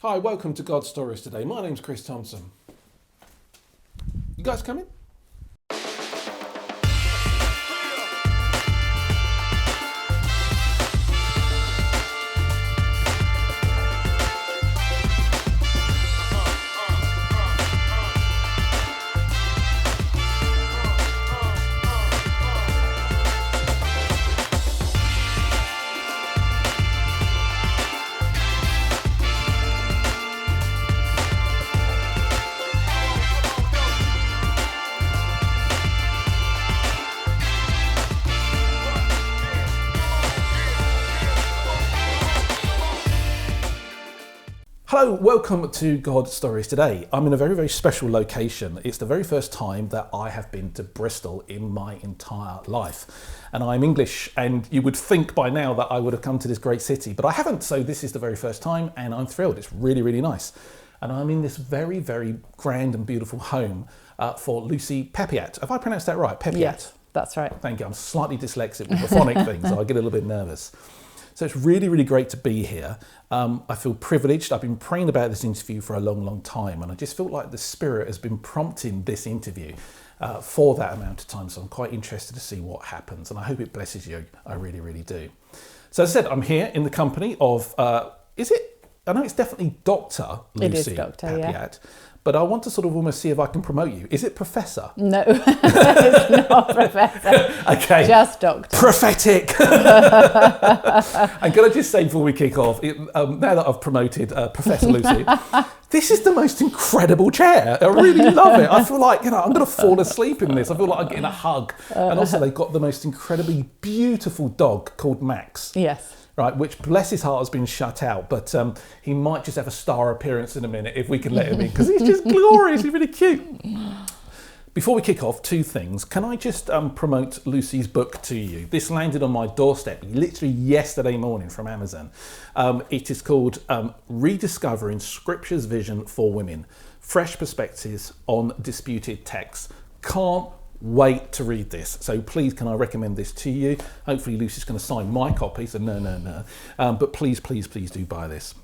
Hi, welcome to God Stories today. My name's Chris Thompson. You guys coming? Hello, welcome to God Stories today. I'm in a very, very special location. It's the very first time that I have been to Bristol in my entire life. And I'm English, and you would think by now that I would have come to this great city, but I haven't. So this is the very first time, and I'm thrilled. It's really, really nice. And I'm in this very, very grand and beautiful home for Lucy Peppiatt. Have I pronounced that right? Peppiatt? Yes, that's right. Thank you. I'm slightly dyslexic with the phonic thing, so I get a little bit nervous. So it's really, really great to be here. I feel privileged. I've been praying about this interview for a long, long time, and I just feel like the Spirit has been prompting this interview for that amount of time. So I'm quite interested to see what happens, and I hope it blesses you. I really, really do. So as I said, I'm here in the company of, is it? I know it's definitely Dr. Lucy Peppiatt. Yeah. But I want to sort of almost see if I can promote you. Is it Professor? No, it's not Professor. Okay. Just Doctor. Prophetic. And can I just say before we kick off, now that I've promoted Professor Lucy, this is the most incredible chair. I really love it. I feel like, I'm going to fall asleep in this. I feel like I'm getting a hug. And also they've got the most incredibly beautiful dog called Max. Yes. Right, which bless his heart has been shut out, but he might just have a star appearance in a minute if we can let him in, because he's just glorious, he's really cute. Before we kick off, two things. Can I just promote Lucy's book to you? This landed on my doorstep literally yesterday morning from Amazon. It is called Rediscovering Scripture's Vision for Women, Fresh Perspectives on Disputed Texts. Can't wait to read this. So please, can I recommend this to you? Hopefully Lucy's going to sign my copy, so no. But please do buy this.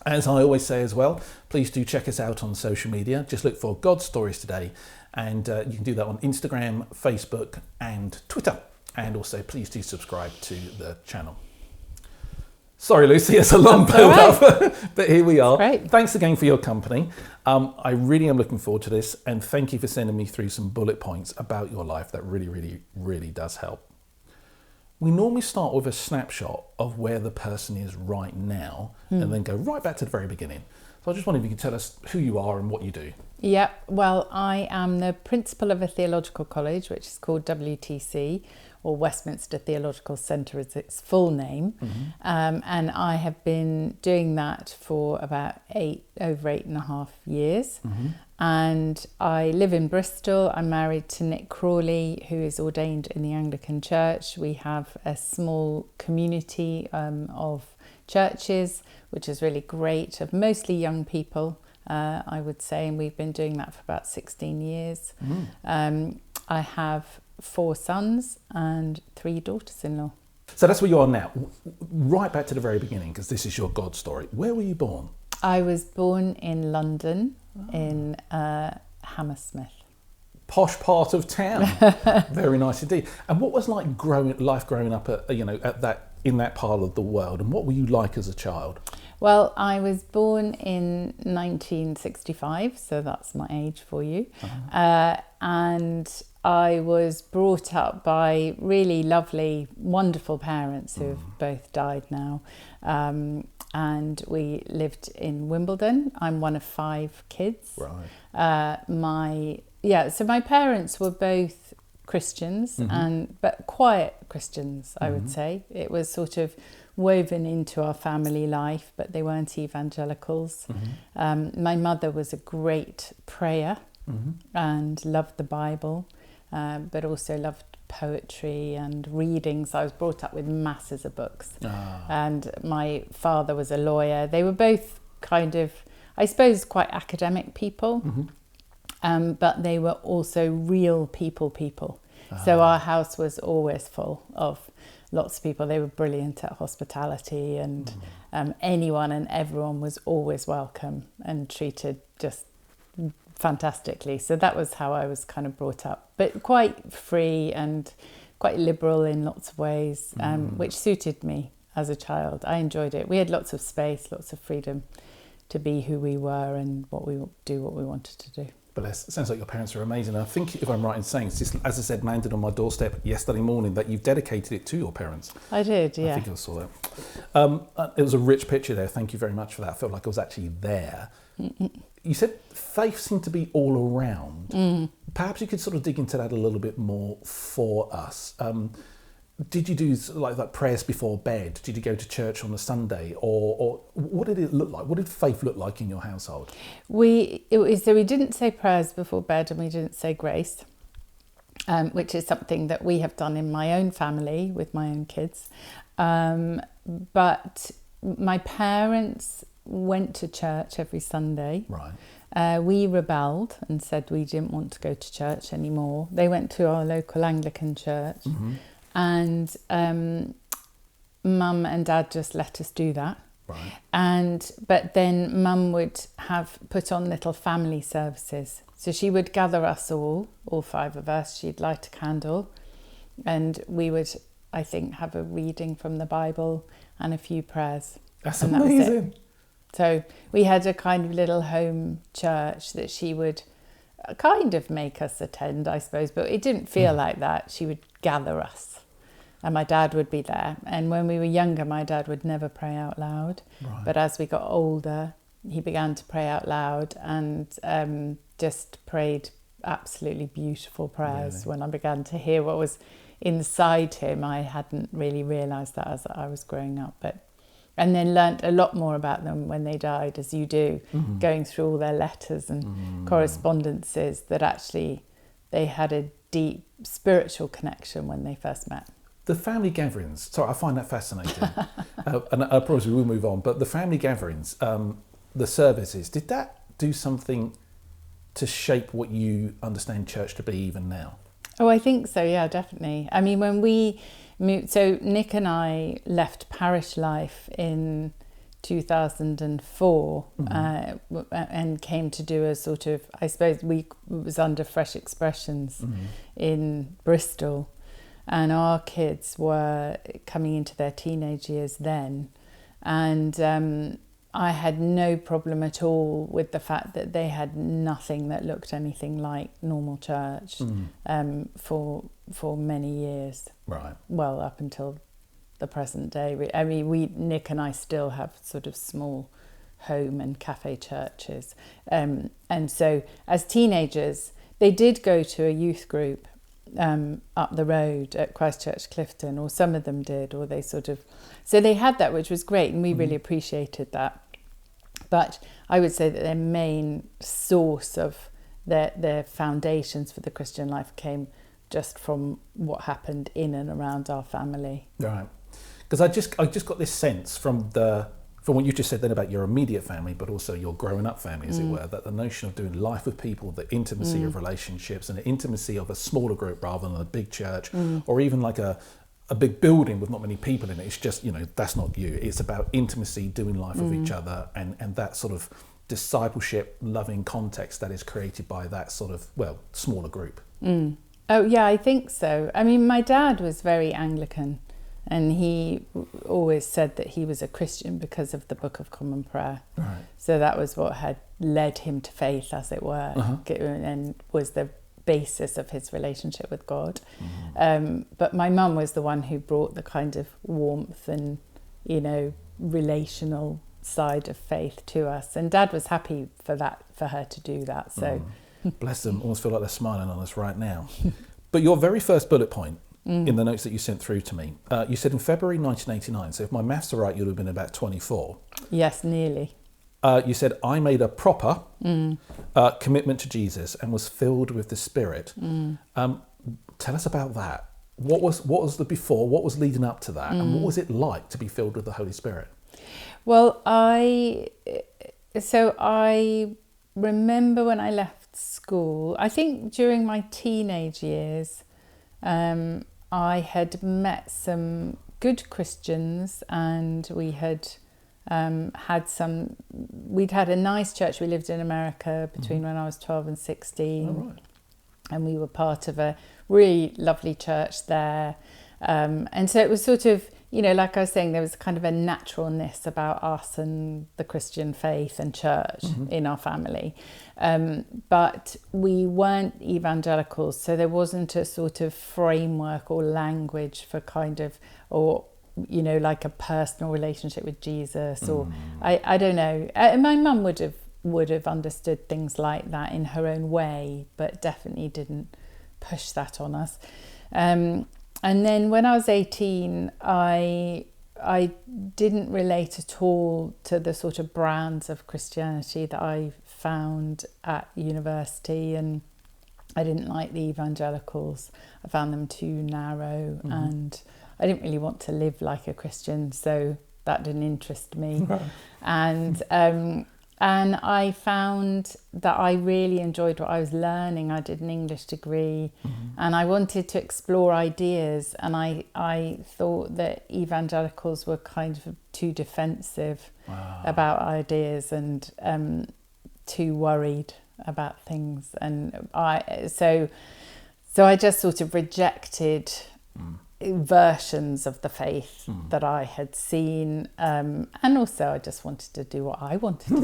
As I always say as well, please do check us out on social media. Just look for God Stories Today, and you can do that on Instagram, Facebook and Twitter. And also please do subscribe to the channel. Sorry, Lucy, it's a long build-up, but here we are. Great. Thanks again for your company. I really am looking forward to this, and thank you for sending me through some bullet points about your life. That really does help. We normally start with a snapshot of where the person is right now, and then go right back to the very beginning. So I just wondered if you could tell us who you are and what you do. Yeah, well, I am the principal of a theological college, which is called WTC, or Westminster Theology Centre is its full name. And I have been doing that for about over 8.5 years. And I live in Bristol. I'm married to Nick Crawley, who is ordained in the Anglican Church. We have a small community of churches, which is really great, of mostly young people, I would say, and we've been doing that for about 16 years. I have 4 sons and 3 daughters-in-law. So that's where you are now. Right back to the very beginning, because this is your God story. Where were you born? I was born in London, in Hammersmith. Posh part of town. Very nice indeed. And what was like life growing up in that part of the world, and what were you like as a child? Well, I was born in 1965, so that's my age for you. And I was brought up by really lovely, wonderful parents who have both died now. And we lived in Wimbledon. I'm one of 5 kids. Right. So my parents were both Christians, but quiet Christians, I would say. It was sort of woven into our family life, but they weren't evangelicals. My mother was a great prayer and loved the Bible, but also loved poetry and reading. So I was brought up with masses of books. And my father was a lawyer. They were both kind of, I suppose, quite academic people, but they were also real people. So our house was always full of lots of people. They were brilliant at hospitality, and anyone and everyone was always welcome and treated just fantastically. So that was how I was kind of brought up, but quite free and quite liberal in lots of ways, which suited me as a child. I enjoyed it. We had lots of space, lots of freedom to be who we were and what we wanted to do. But it sounds like your parents are amazing. I think, if I'm right in saying, it's just, as I said, landed on my doorstep yesterday morning that you've dedicated it to your parents. I did, yeah. I think I saw that. It was a rich picture there. Thank you very much for that. I felt like I was actually there. You said faith seemed to be all around. Perhaps you could sort of dig into that a little bit more for us. Did you do like that prayers before bed? Did you go to church on a Sunday, or what did it look like? What did faith look like in your household? We didn't say prayers before bed, and we didn't say grace, which is something that we have done in my own family with my own kids. But my parents went to church every Sunday. Right. We rebelled and said we didn't want to go to church anymore. They went to our local Anglican church. And Mum and Dad just let us do that. Right. But then Mum would have put on little family services. So she would gather us all 5 of us. She'd light a candle, and we would, I think, have a reading from the Bible and a few prayers. That's and amazing. That was it. So we had a kind of little home church that she would kind of make us attend, I suppose, but it didn't feel like that. She would gather us. And my dad would be there. And when we were younger, my dad would never pray out loud. Right. But as we got older, he began to pray out loud and just prayed absolutely beautiful prayers. Really? When I began to hear what was inside him, I hadn't really realised that as I was growing up. And then learnt a lot more about them when they died, as you do, going through all their letters and correspondences, that actually they had a deep spiritual connection when they first met. The family gatherings, sorry, I find that fascinating. And I promise we will move on, but the family gatherings, the services, did that do something to shape what you understand church to be even now? Oh, I think so, yeah, definitely. I mean, when we moved, so Nick and I left parish life in 2004 and came to do a sort of, I suppose it was under Fresh Expressions in Bristol. And our kids were coming into their teenage years then. And I had no problem at all with the fact that they had nothing that looked anything like normal church for many years. Right. Well, up until the present day. I mean, Nick and I still have sort of small home and cafe churches. And so as teenagers, they did go to a youth group up the road at Christchurch Clifton, or some of them did, or they sort of, so they had that, which was great, and we really appreciated that. But I would say that their main source of their foundations for the Christian life came just from what happened in and around our family. Right. Because I just got this sense from what you just said then about your immediate family, but also your growing up family, as it were, that the notion of doing life with people, the intimacy of relationships, and the intimacy of a smaller group rather than a big church, or even like a big building with not many people in it. It's just, that's not you. It's about intimacy, doing life with each other, and that sort of discipleship, loving context that is created by that sort of, smaller group. Oh, yeah, I think so. I mean, my dad was very Anglican. And he always said that he was a Christian because of the Book of Common Prayer. Right. So that was what had led him to faith, as it were, and was the basis of his relationship with God. But my mum was the one who brought the kind of warmth and, relational side of faith to us. And Dad was happy for her to do that. So, Bless them. Almost feel like they're smiling on us right now. But your very first bullet point, in the notes that you sent through to me, you said in February 1989, so if my maths are right, you'd have been about 24. Yes, nearly. You said, I made a proper commitment to Jesus and was filled with the Spirit. Tell us about that. What was the before, what was leading up to that, and what was it like to be filled with the Holy Spirit? Well, I remember when I left school, I think during my teenage years, I had met some good Christians, and we had we'd had a nice church. We lived in America between when I was 12 and 16. Oh, right. And we were part of a really lovely church there. And so it was sort of, like I was saying, there was kind of a naturalness about us and the Christian faith and church in our family. But we weren't evangelicals, so there wasn't a sort of framework or language for kind of, or like a personal relationship with Jesus, or I don't know. My mum would have understood things like that in her own way, but definitely didn't push that on us. And then when I was 18, I didn't relate at all to the sort of brands of Christianity that I found at university, and I didn't like the evangelicals. I found them too narrow, and I didn't really want to live like a Christian, so that didn't interest me. Right. And I found that I really enjoyed what I was learning. I did an English degree, and I wanted to explore ideas, and I thought that evangelicals were kind of too defensive about ideas, and too worried about things. And so I just sort of rejected versions of the faith that I had seen, and also I just wanted to do what I wanted to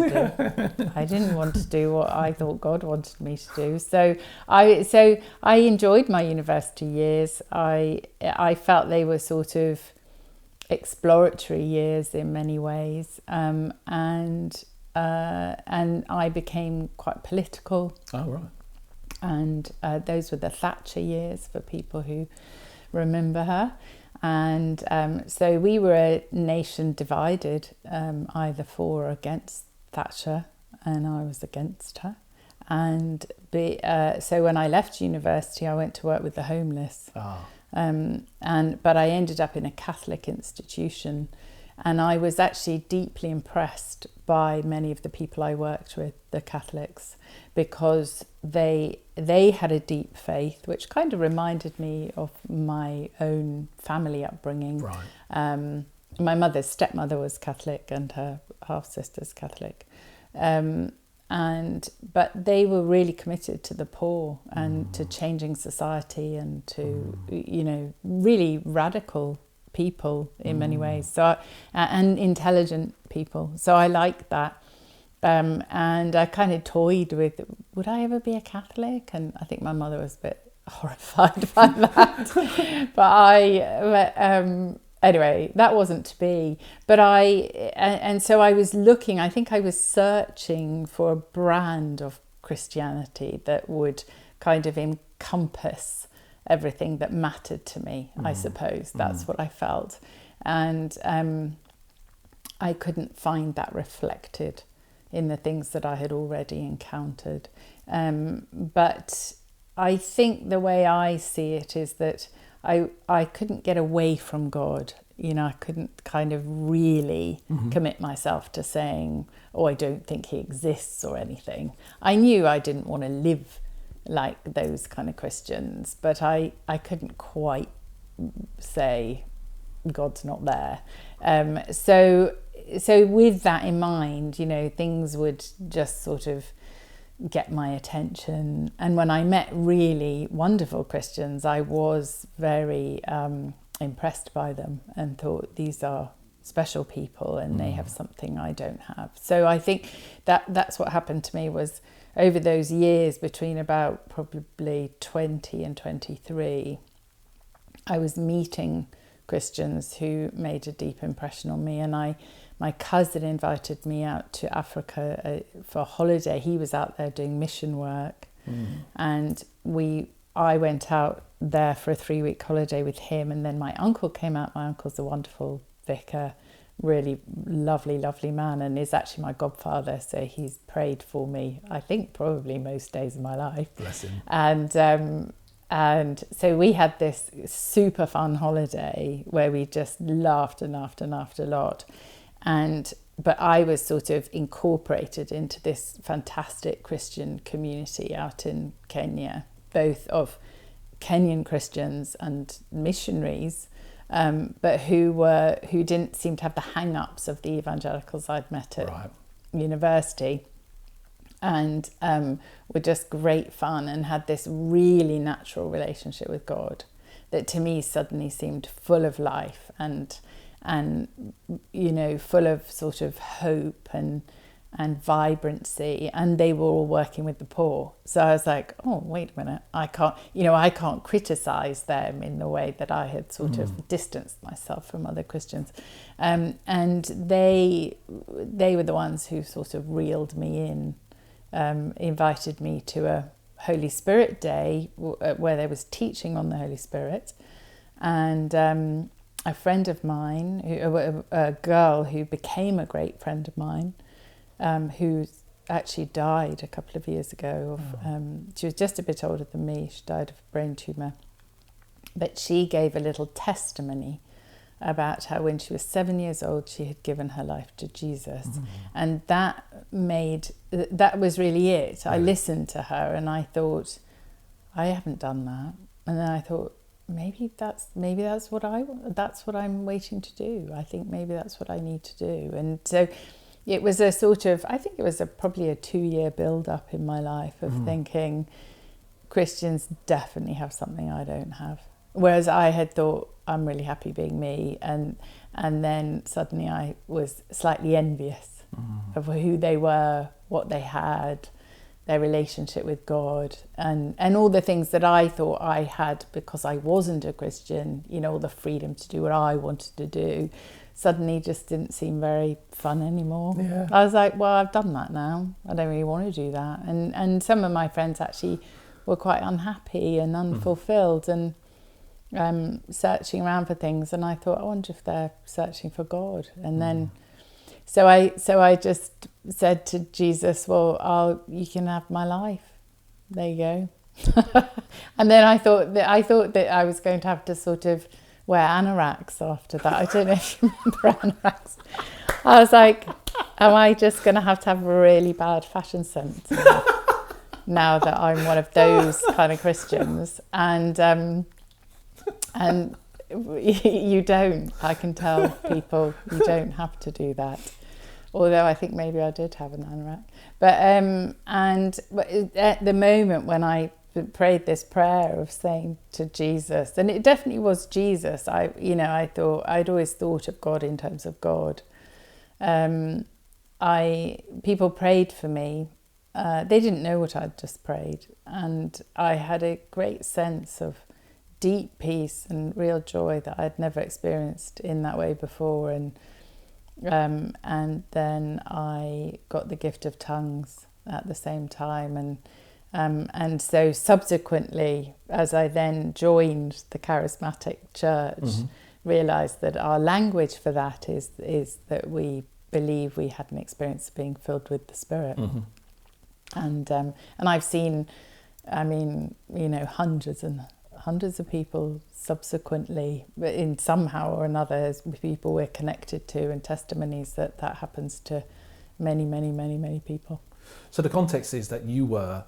do. I didn't want to do what I thought God wanted me to do. So I enjoyed my university years. I felt they were sort of exploratory years in many ways, and I became quite political. Oh, right. And those were the Thatcher years for people who remember her. And so we were a nation divided, either for or against Thatcher, and I was against her. And so when I left university, I went to work with the homeless. But I ended up in a Catholic institution, and I was actually deeply impressed by many of the people I worked with, the Catholics, because they had a deep faith, which kind of reminded me of my own family upbringing. Right. My mother's stepmother was Catholic, and her half sister's Catholic, but they were really committed to the poor and to changing society, and to really radical people in many ways. So and intelligent people. So I liked that. And I kind of toyed with, would I ever be a Catholic? And I think my mother was a bit horrified by that. But anyway, that wasn't to be. But so I was looking, I think I was searching for a brand of Christianity that would kind of encompass everything that mattered to me, I suppose. That's what I felt. And I couldn't find that reflected in the things that I had already encountered. But I think the way I see it is that I couldn't get away from God. I couldn't kind of really commit myself to saying, oh, I don't think he exists or anything. I knew I didn't want to live like those kind of Christians, but I couldn't quite say God's not there. So with that in mind, things would just sort of get my attention. And when I met really wonderful Christians, I was very impressed by them and thought, these are special people and they have something I don't have. So I think that's what happened to me, was over those years between about probably 20 and 23, I was meeting Christians who made a deep impression on me. And my cousin invited me out to Africa for a holiday. He was out there doing mission work, and I went out there for a 3-week holiday with him. And then my uncle came out. My uncle's a wonderful vicar, really lovely man, and is actually my godfather. So he's prayed for me, I think, probably most days of my life. Bless him. And so we had this super fun holiday where we just laughed and laughed and laughed a lot. But I was sort of incorporated into this fantastic Christian community out in Kenya, both of Kenyan Christians and missionaries, but who didn't seem to have the hang-ups of the evangelicals I'd met at university, and were just great fun and had this really natural relationship with God that to me suddenly seemed full of life and full of sort of hope and vibrancy, and they were all working with the poor. So I was like, oh, wait a minute, I can't criticize them in the way that I had sort of distanced myself from other Christians, and they were the ones who sort of reeled me in, invited me to a Holy Spirit day where there was teaching on the Holy Spirit, and a friend of mine, a girl who became a great friend of mine, who actually died a couple of years ago. She was just a bit older than me. She died of a brain tumour. But she gave a little testimony about how when she was 7 years old, she had given her life to Jesus. And that was really it. I listened to her and I thought, I haven't done that. And then I thought, maybe that's what I'm waiting to do. I think maybe that's what I need to do. And so it was a sort of, I think it was probably a 2-year build-up in my life of thinking Christians definitely have something I don't have. Whereas I had thought, I'm really happy being me, and then suddenly I was slightly envious of who they were, what they had, their relationship with God, and all the things that I thought I had because I wasn't a Christian, all the freedom to do what I wanted to do, suddenly just didn't seem very fun anymore. Yeah. I was like, well, I've done that now. I don't really want to do that. And some of my friends actually were quite unhappy and unfulfilled and searching around for things. And I thought, I wonder if they're searching for God. And then, so I just said to Jesus, well, you can have my life. There you go. And then I thought that I was going to have to sort of wear anoraks after that. I don't know if you remember anoraks. I was like, am I just going to have a really bad fashion sense now that I'm one of those kind of Christians? And you don't. I can tell people you don't have to do that. Although I think maybe I did have an anorak. But at the moment when I prayed this prayer of saying to Jesus, and it definitely was Jesus. I thought I'd always thought of God in terms of God. People prayed for me. They didn't know what I'd just prayed, and I had a great sense of deep peace and real joy that I'd never experienced in that way before. And then I got the gift of tongues at the same time, and so subsequently, as I then joined the charismatic church, realised that our language for that is that we believe we had an experience of being filled with the Spirit. And I've seen, hundreds of people subsequently, in somehow or another, as people we're connected to, and testimonies that happens to many, many, many, many people. So the context is that you were,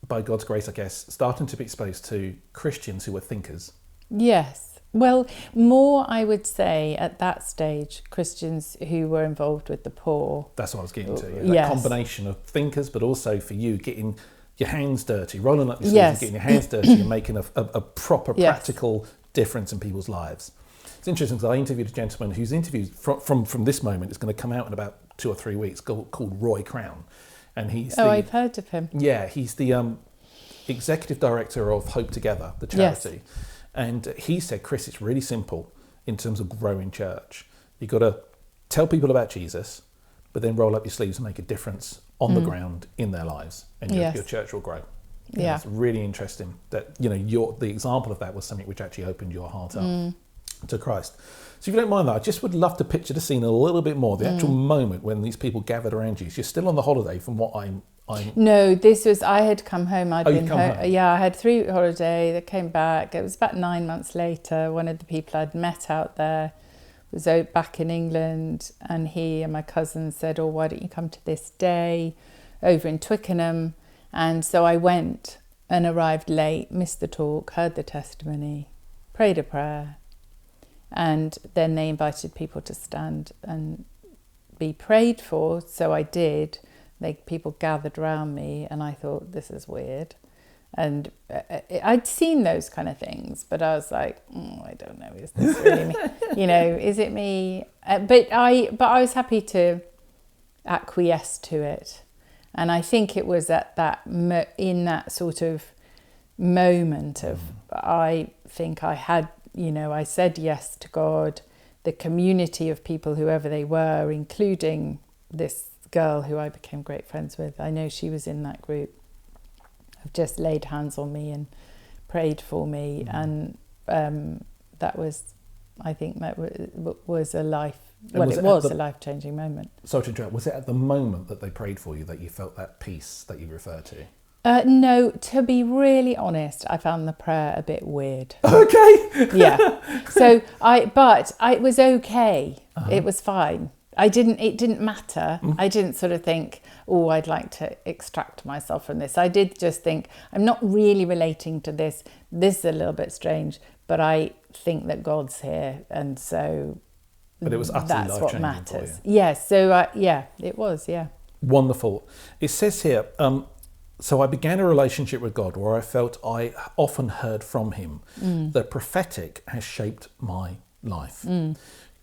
by God's grace, I guess, starting to be exposed to Christians who were thinkers. Yes. Well, more, I would say, at that stage, Christians who were involved with the poor. That's what I was getting to. Yeah. That combination of thinkers, but also for you getting your hands dirty, rolling up your sleeves and getting your hands dirty and making a proper practical difference in people's lives. It's interesting because I interviewed a gentleman whose interview from this moment is going to come out in about 2 or 3 weeks, called Roy Crown. And he's I've heard of him. Yeah, he's the executive director of Hope Together, the charity. Yes. And he said, Chris, it's really simple in terms of growing church. You've got to tell people about Jesus, but then roll up your sleeves and make a difference on the ground in their lives, and your church will grow. Yeah, it's really interesting that the example of that was something which actually opened your heart up to Christ. So if you don't mind that, I just would love to picture the scene a little bit more. The actual moment when these people gathered around you. So you're still on the holiday, from what I'm. No, this was. I had come home. I'd been home. Yeah, I had 3 week holiday. I came back. It was about 9 months later. One of the people I'd met out there was back in England, and he and my cousin said, why don't you come to this day over in Twickenham? And so I went, and arrived late, missed the talk, heard the testimony, prayed a prayer, and then they invited people to stand and be prayed for. So I did. People gathered around me, and I thought, this is weird. And I'd seen those kind of things, but I was like, I don't know, is this really me? Is it me? But I was happy to acquiesce to it. And I think it was at in that sort of moment of, I think I had, I said yes to God, the community of people, whoever they were, including this girl who I became great friends with. I know she was in that group, have just laid hands on me and prayed for me. And that was, I think that was a life-changing moment. Sorry to interrupt. Was it at the moment that they prayed for you that you felt that peace that you refer to? No, to be really honest, I found the prayer a bit weird. Okay. Yeah. So it was okay. It was fine. It didn't matter. I didn't sort of think, I'd like to extract myself from this. I did just think, I'm not really relating to this. This is a little bit strange, but I think that God's here. And so but it was utterly that's life-changing what matters. for you. Yes. So, it was, yeah. Wonderful. It says here, so I began a relationship with God where I felt I often heard from him. The prophetic has shaped my life.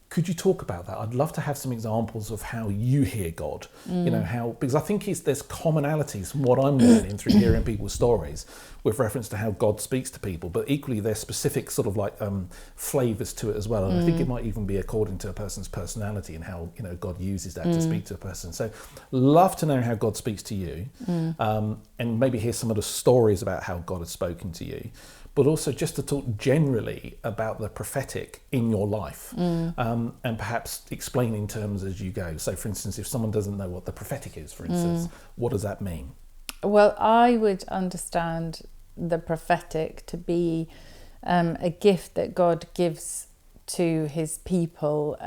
Could you talk about that? I'd love to have some examples of how you hear God, because I think there's commonalities from what I'm learning through hearing people's stories with reference to how God speaks to people, but equally there's specific sort of like flavours to it as well. And I think it might even be according to a person's personality and how, God uses that to speak to a person. So love to know how God speaks to you, and maybe hear some of the stories about how God has spoken to you, but also just to talk generally about the prophetic in your life, and perhaps explain in terms as you go. So for instance, if someone doesn't know what the prophetic is, for instance, what does that mean? Well, I would understand the prophetic to be a gift that God gives to his people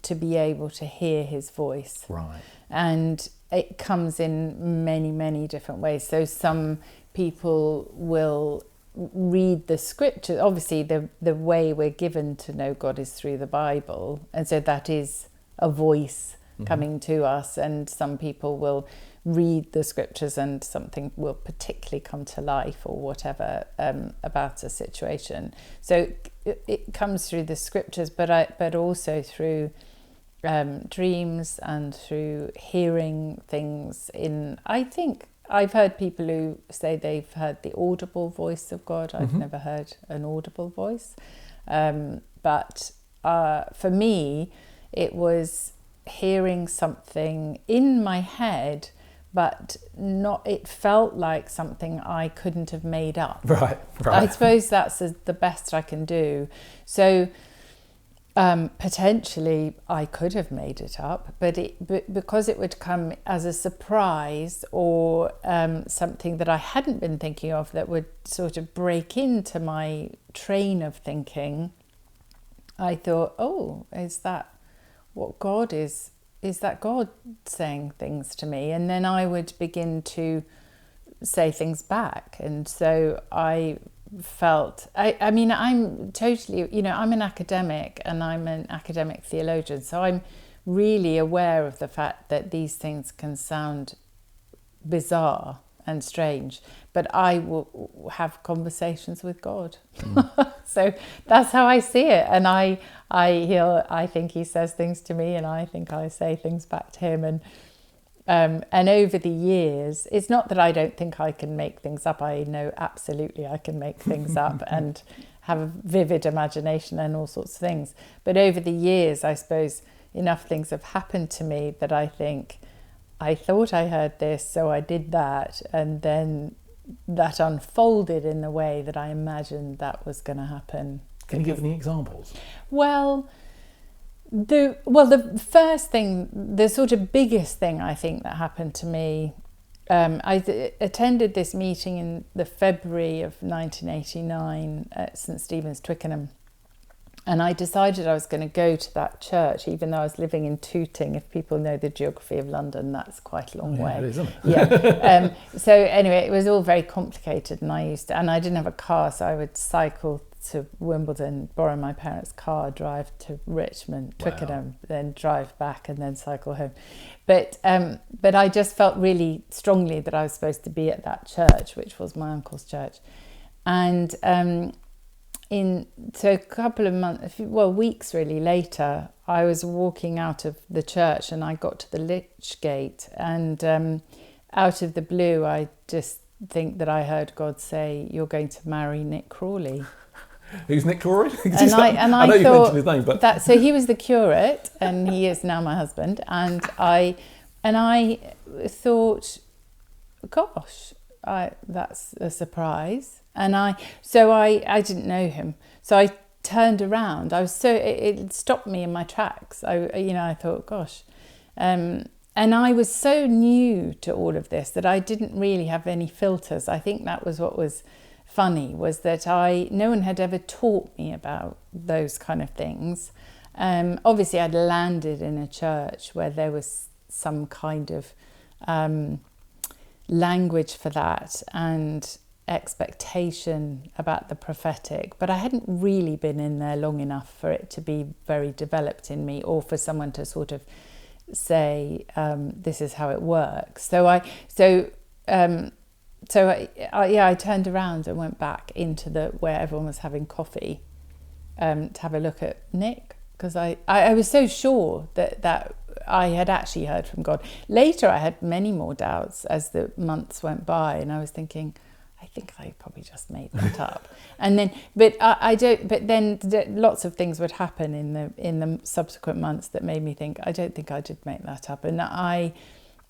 to be able to hear his voice. Right. And it comes in many, many different ways. So some people will read the scripture. Obviously, the way we're given to know God is through the Bible. And so that is a voice coming to us. And some people will read the scriptures and something will particularly come to life or whatever about a situation. So it comes through the scriptures, but also through dreams and through hearing things I think I've heard people who say they've heard the audible voice of God. I've never heard an audible voice. But for me, it was hearing something in my head, but it felt like something I couldn't have made up. Right. I suppose that's the best I can do. So potentially I could have made it up, but because it would come as a surprise or something that I hadn't been thinking of that would sort of break into my train of thinking, I thought, is that what God is? Is that God saying things to me? And then I would begin to say things back. And so I felt, I mean, I'm totally, I'm an academic and I'm an academic theologian. So I'm really aware of the fact that these things can sound bizarre and strange, but I will have conversations with God. So that's how I see it. And I think he says things to me and I think I say things back to him. And over the years, it's not that I don't think I can make things up. I know absolutely I can make things up and have a vivid imagination and all sorts of things. But over the years, I suppose enough things have happened to me that I think, I thought I heard this, so I did that. And then that unfolded in the way that I imagined that was going to happen. Can you give any examples? Well, the first thing, the sort of biggest thing I think that happened to me, I attended this meeting in the February of 1989 at St Stephen's, Twickenham, And I decided I was going to go to that church, even though I was living in Tooting. If people know the geography of London, that's quite a long way. It is, isn't it? Yeah. So anyway, it was all very complicated, and I didn't have a car, so I would cycle to Wimbledon, borrow my parents' car, drive to Richmond, Twickenham, then drive back, and then cycle home. But I just felt really strongly that I was supposed to be at that church, which was my uncle's church, and. So a couple of weeks really later, I was walking out of the church and I got to the Lich Gate, and out of the blue, I just think that I heard God say, "You're going to marry Nick Crawley." Who's Nick Crawley? I know you mentioned his name, but so he was the curate, and he is now my husband. And I thought, gosh, that's a surprise. And I didn't know him, so I turned around. It stopped me in my tracks. I thought, gosh, and I was so new to all of this that I didn't really have any filters. I think that was what was funny, was that no one had ever taught me about those kind of things. Obviously, I'd landed in a church where there was some kind of language for that and expectation about the prophetic, but I hadn't really been in there long enough for it to be very developed in me, or for someone to sort of say, this is how it works. So I turned around and went back into where everyone was having coffee to have a look at Nick, because I was so sure that I had actually heard from God. Later I had many more doubts as the months went by, and I was thinking, I think I probably just made that up. And then, but then lots of things would happen in the subsequent months that made me think, I don't think I did make that up. And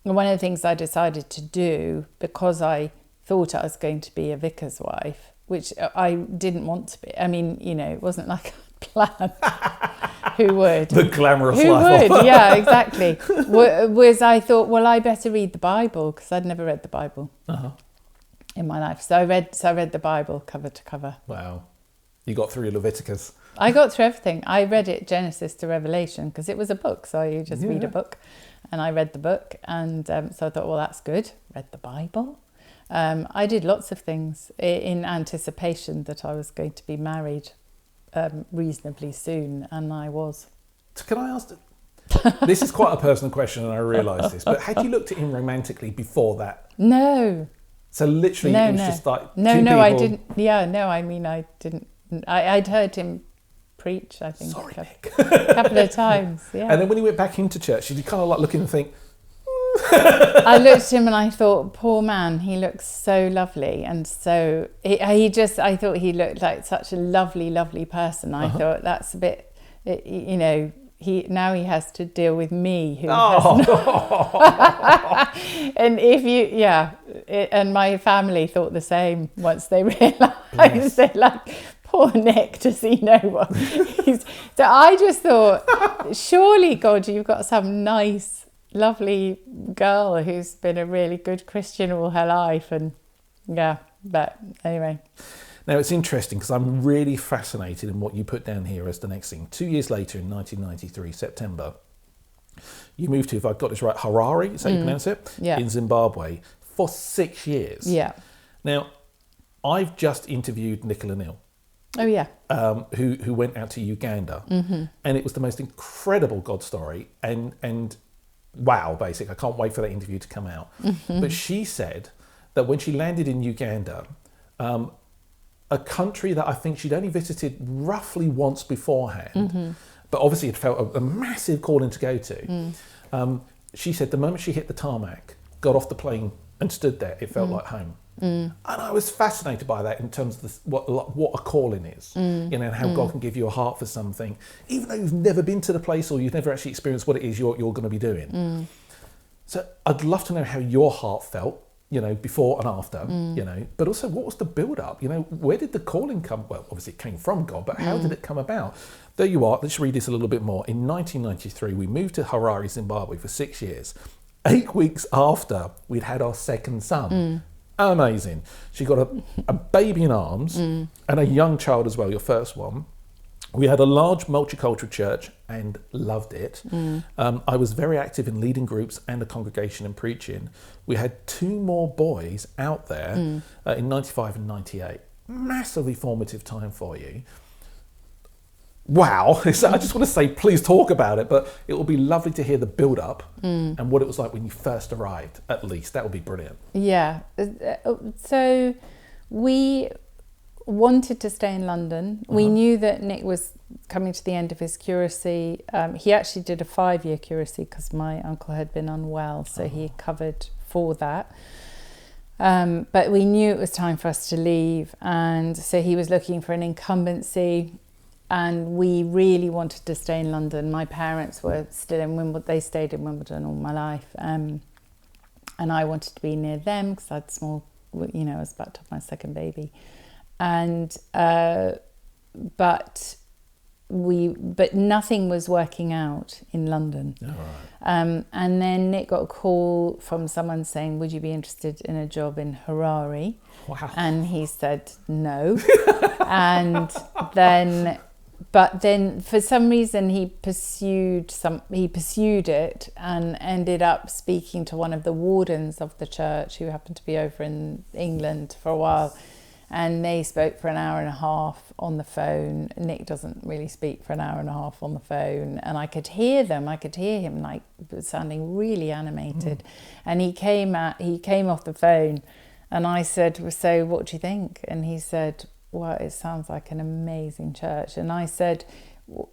one of the things I decided to do, because I thought I was going to be a vicar's wife, which I didn't want to be. I mean, it wasn't like a plan. Who would? The glamorous Who life. would? Yeah, exactly. Was I thought, well, I better read the Bible, because I'd never read the Bible. In my life. So I read the Bible cover to cover. Wow. You got through Leviticus. I got through everything. I read it Genesis to Revelation, because it was a book, so you just read a book. And I read the book, and so I thought, well, that's good. Read the Bible. I did lots of things in anticipation that I was going to be married reasonably soon, and I was. So can I ask, this is quite a personal question, and I realise this, but had you looked at him romantically before that? No. So literally it was just like No, two people. I didn't. Yeah, no, I mean, I didn't. I'd heard him preach, I think, a couple of times. Yeah. And then when he went back into church, did you kind of like look in and think, I looked at him and I thought, poor man, he looks so lovely. And so I thought he looked like such a lovely, lovely person. I thought that's a bit, he has to deal with me, who has and and my family thought the same once they realised. They're like, poor Nick, does he know what he's... So I just thought, surely God, you've got some nice, lovely girl who's been a really good Christian all her life, and but anyway. Now, it's interesting because I'm really fascinated in what you put down here as the next thing. 2 years later, in 1993, September, you moved to, if I've got this right, Harare, is that how you pronounce it? Yeah. In Zimbabwe for 6 years. Yeah. Now, I've just interviewed Nicola Neal. Oh, yeah. Who went out to Uganda. Mm-hmm. And it was the most incredible God story. And wow, basically, I can't wait for that interview to come out. Mm-hmm. But she said that when she landed in Uganda, a country that I think she'd only visited roughly once beforehand, but obviously had felt a massive calling to go to. She said the moment she hit the tarmac, got off the plane and stood there, it felt like home. And I was fascinated by that in terms of what a calling is, and how God can give you a heart for something, even though you've never been to the place or you've never actually experienced what it is you're going to be doing. So I'd love to know how your heart felt, before and after, but also what was the build up? Where did the calling come? Well, obviously it came from God, but how did it come about? There you are. Let's read this a little bit more. In 1993, we moved to Harare, Zimbabwe for 6 years. 8 weeks after we'd had our second son. Amazing. She got a baby in arms and a young child as well, your first one. We had a large multicultural church and loved it. I was very active in leading groups and a congregation and preaching. We had 2 more boys out there in 95 and 98. Massively formative time for you. Wow. I just want to say, please talk about it, but it will be lovely to hear the build up and what it was like when you first arrived, at least. That would be brilliant. Yeah. So we wanted to stay in London. We knew that Nick was coming to the end of his curacy. He actually did a 5-year curacy because my uncle had been unwell, so he covered for that. But we knew it was time for us to leave, and so he was looking for an incumbency, and we really wanted to stay in London. My parents were still in Wimbledon. They stayed in Wimbledon all my life, and I wanted to be near them because I had small, I was about to have my second baby. And but nothing was working out in London. Oh, right. And then Nick got a call from someone saying, would you be interested in a job in Harare? Wow. And he said no. And then for some reason he pursued it and ended up speaking to one of the wardens of the church who happened to be over in England for a while. And they spoke for an hour and a half on the phone. Nick doesn't really speak for an hour and a half on the phone. And I could hear him like sounding really animated. And he came off the phone and I said, so what do you think? And he said, well, it sounds like an amazing church. And I said,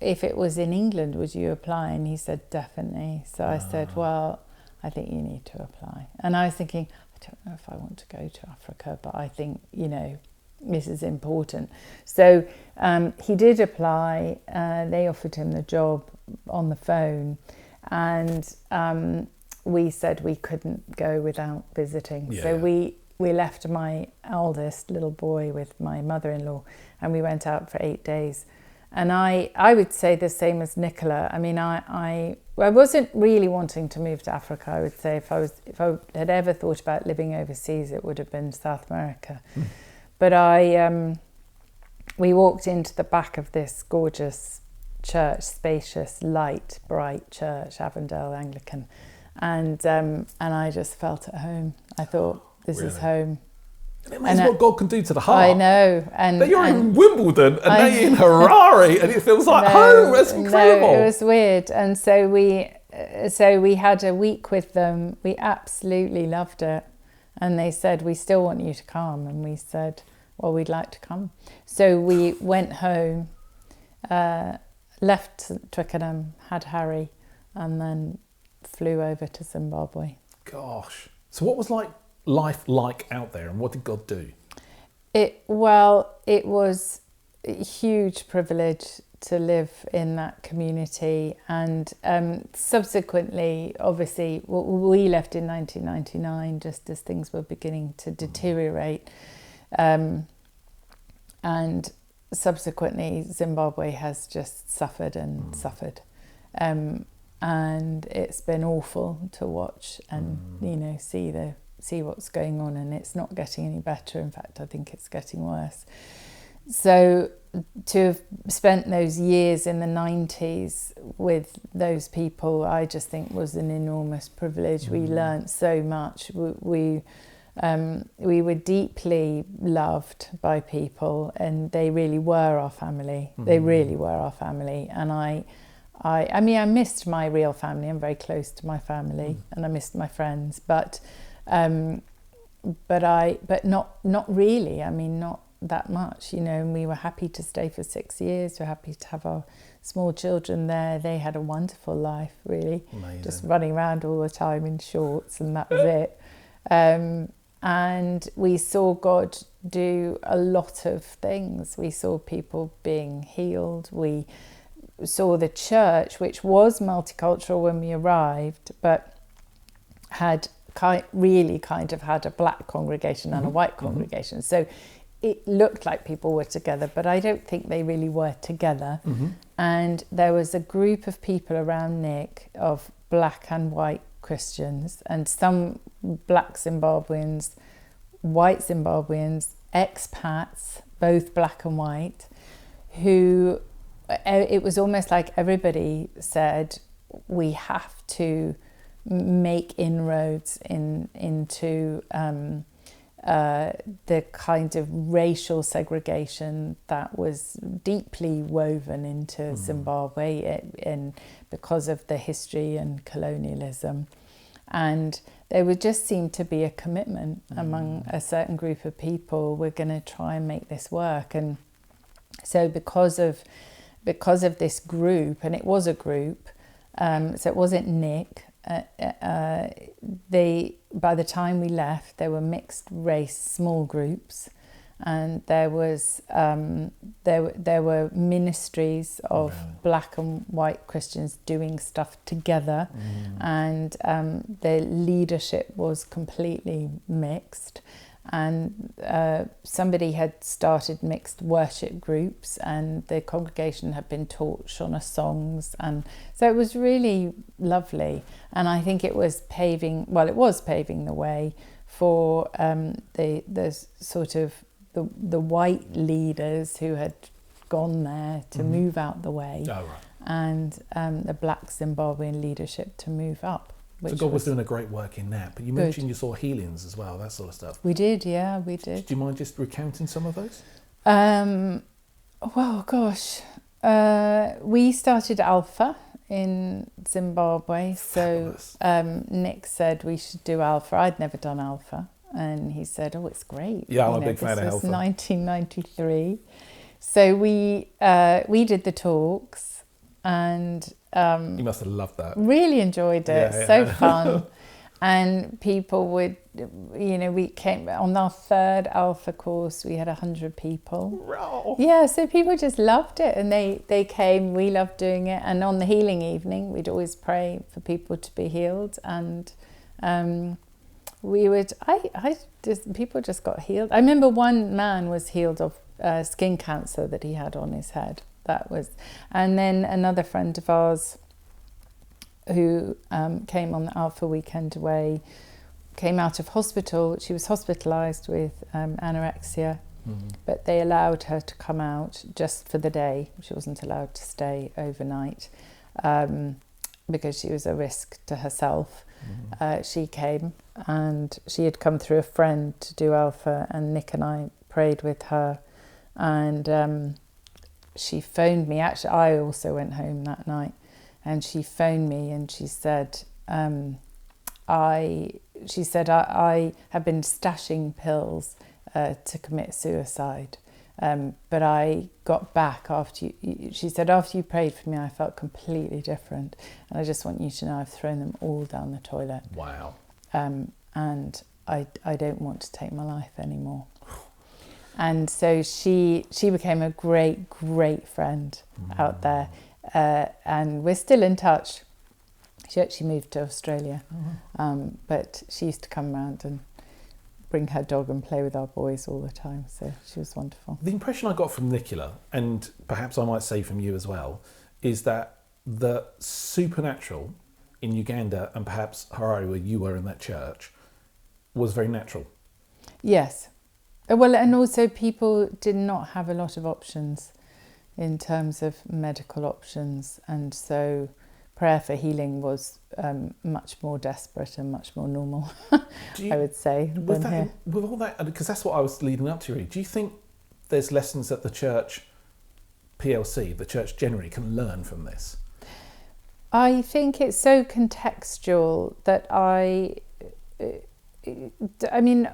if it was in England, would you apply? And he said, definitely. So I said, well, I think you need to apply. And I was thinking, I don't know if I want to go to Africa, but I think, this is important. So he did apply. They offered him the job on the phone. And we said we couldn't go without visiting. Yeah. So we left my eldest little boy with my mother-in-law and we went out for 8 days. And I would say the same as Nicola. I mean, I wasn't really wanting to move to Africa. I would say if I had ever thought about living overseas, it would have been South America. But we walked into the back of this gorgeous church, spacious, light, bright church, Avondale Anglican, and I just felt at home. I thought, this is home. It amazes what God can do to the heart. I know. And you're in Wimbledon and now you're in Harare and it feels like home. That's incredible. No, it was weird. And so we had a week with them. We absolutely loved it. And they said, we still want you to come. And we said, well, we'd like to come. So we went home, left Twickenham, had Harry, and then flew over to Zimbabwe. Gosh. So what was life like out there and what did God do? It was a huge privilege to live in that community, and subsequently, obviously, we left in 1999 just as things were beginning to deteriorate, and subsequently Zimbabwe has just suffered and suffered, and it's been awful to watch and see what's going on, and it's not getting any better. In fact, I think it's getting worse. So to have spent those years in the 90s with those people, I just think was an enormous privilege. We learnt so much. We were deeply loved by people, and they really were our family. They really were our family. And I missed my real family. I'm very close to my family, and I missed my friends, but not really. I mean, not that much, and we were happy to stay for 6 years. We're happy to have our small children there. They had a wonderful life, really. Amazing. Just running around all the time in shorts, and that was it. And we saw God do a lot of things. We saw people being healed. We saw the church, which was multicultural when we arrived, but had really had a black congregation and a white congregation. So it looked like people were together, but I don't think they really were together. And there was a group of people around Nick of black and white Christians, and some black Zimbabweans, white Zimbabweans, expats, both black and white, who it was almost like everybody said, we have to make inroads into the kind of racial segregation that was deeply woven into Zimbabwe and because of the history and colonialism. And there would just seem to be a commitment among a certain group of people. We're going to try and make this work. And so because of this group, and it was a group, so it wasn't Nick. By the time we left, there were mixed race small groups, and there was there were ministries of black and white Christians doing stuff together, and the leadership was completely mixed. And somebody had started mixed worship groups, and the congregation had been taught Shona songs, and so it was really lovely. And I think it was paving the way for the sort of the white leaders who had gone there to move out the way, and the black Zimbabwean leadership to move up. So God was doing a great work in that. But you mentioned you saw healings as well, that sort of stuff. We did, yeah, we did. Do you mind just recounting some of those? Well, gosh. We started Alpha in Zimbabwe. Fabulous. So Nick said we should do Alpha. I'd never done Alpha. And he said, oh, it's great. Yeah, I'm a big fan of This Alpha. was 1993. So we did the talks, and you must have loved that. really enjoyed it. Yeah. So fun. And people would, we came on our third Alpha course, we had 100 people. Wow. Yeah, so people just loved it, and they came. We loved doing it. And on the healing evening, we'd always pray for people to be healed, and people just got healed. I remember one man was healed of skin cancer that he had on his head. And then another friend of ours who came on the Alpha weekend away, came out of hospital. She was hospitalised with anorexia, but they allowed her to come out just for the day. She wasn't allowed to stay overnight because she was a risk to herself. She came, and she had come through a friend to do Alpha, and Nick and I prayed with her, and she phoned me. Actually, I also went home that night, and she phoned me, and she said, I have been stashing pills to commit suicide, but I got back after you. She said, after you prayed for me, I felt completely different, and I just want you to know I've thrown them all down the toilet. Wow. And I don't want to take my life anymore. And so she became a great friend out there, and we're still in touch. She actually moved to Australia, but she used to come around and bring her dog and play with our boys all the time, so she was wonderful. The impression I got from Nicola, and perhaps I might say from you as well, is that the supernatural in Uganda, and perhaps Harare, where you were in that church, was very natural. Yes. Well, and also people did not have a lot of options in terms of medical options, and so prayer for healing was much more desperate and much more normal, I would say. With all that, because that's what I was leading up to really, do you think there's lessons that the church PLC, the church generally, can learn from this? I think it's so contextual that I mean,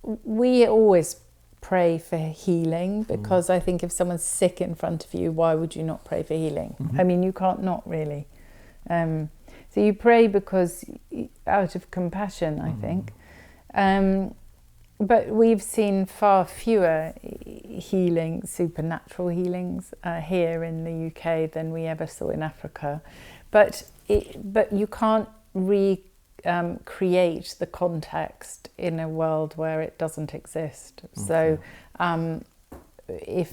we always pray for healing because I think if someone's sick in front of you, why would you not pray for healing? I mean, you can't not really. So you pray because out of compassion, I think. But we've seen far fewer supernatural healings here in the UK than we ever saw in Africa. But you can't create the context in a world where it doesn't exist. So if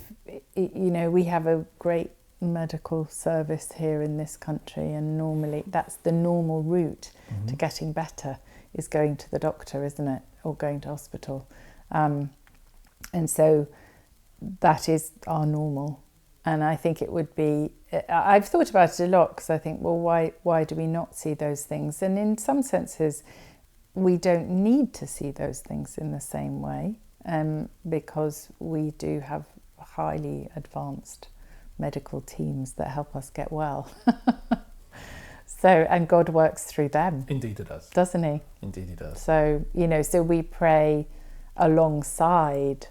we have a great medical service here in this country, and normally that's the normal route to getting better, is going to the doctor, isn't it, or going to hospital, and so that is our normal. And I think it would be, I've thought about it a lot, because I think, well, why do we not see those things? And in some senses, we don't need to see those things in the same way, because we do have highly advanced medical teams that help us get well. So, and God works through them. Indeed it does. Doesn't he? Indeed he does. So, so we pray alongside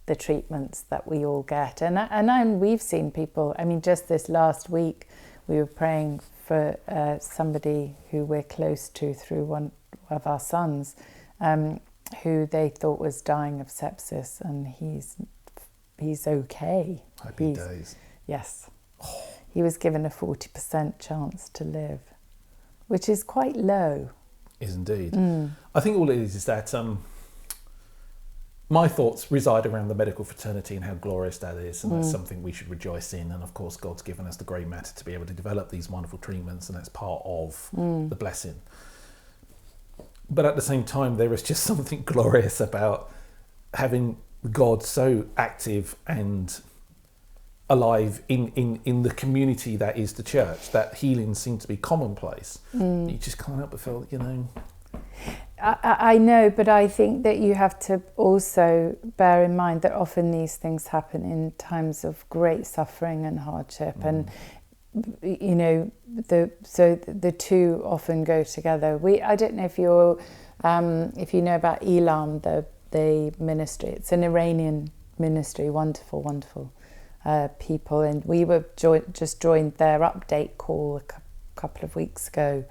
the treatments that we all get. And we've seen people, just this last week, we were praying for somebody who we're close to through one of our sons, who they thought was dying of sepsis, and he's okay. Happy days. Yes. Oh. He was given a 40% chance to live, which is quite low. Is indeed. I think all it is that my thoughts reside around the medical fraternity and how glorious that is, and that's something we should rejoice in. And of course, God's given us the grey matter to be able to develop these wonderful treatments, and that's part of the blessing. But at the same time, there is just something glorious about having God so active and alive in the community that is the church, that healing seems to be commonplace. You just can't help but feel, I know, but I think that you have to also bear in mind that often these things happen in times of great suffering and hardship, and the two often go together. I don't know if you know about Elam, the ministry. It's an Iranian ministry, wonderful people, and we were just joined their update call a couple of weeks ago,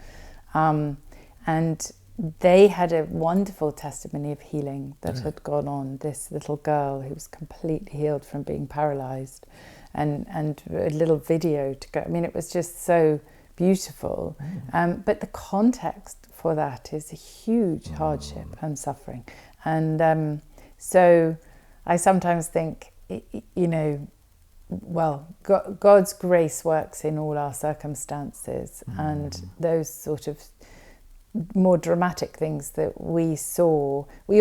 and they had a wonderful testimony of healing that had gone on. This little girl who was completely healed from being paralysed, and a little video to go. It was just so beautiful. But the context for that is a huge hardship and suffering. And so I sometimes think, God's grace works in all our circumstances, and those sort of more dramatic things that we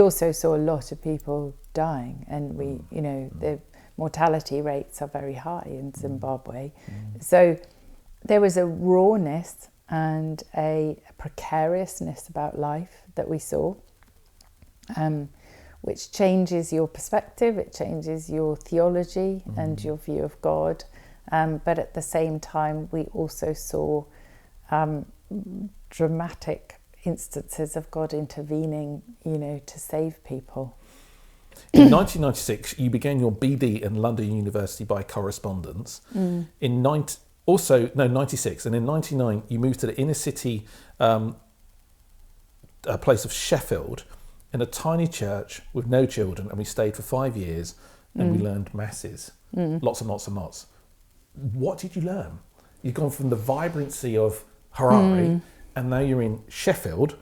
also saw a lot of people dying, and the mortality rates are very high in Zimbabwe. So there was a rawness and a precariousness about life that we saw, which changes your perspective, it changes your theology and your view of God. But at the same time, we also saw dramatic instances of God intervening, to save people. In 1996, you began your BD in London University by correspondence. In 96, and in 99, you moved to the inner city place of Sheffield, in a tiny church with no children, and we stayed for 5 years, and we learned masses, lots and lots and lots. What did you learn? You've gone from the vibrancy of Harare, and now you're in Sheffield,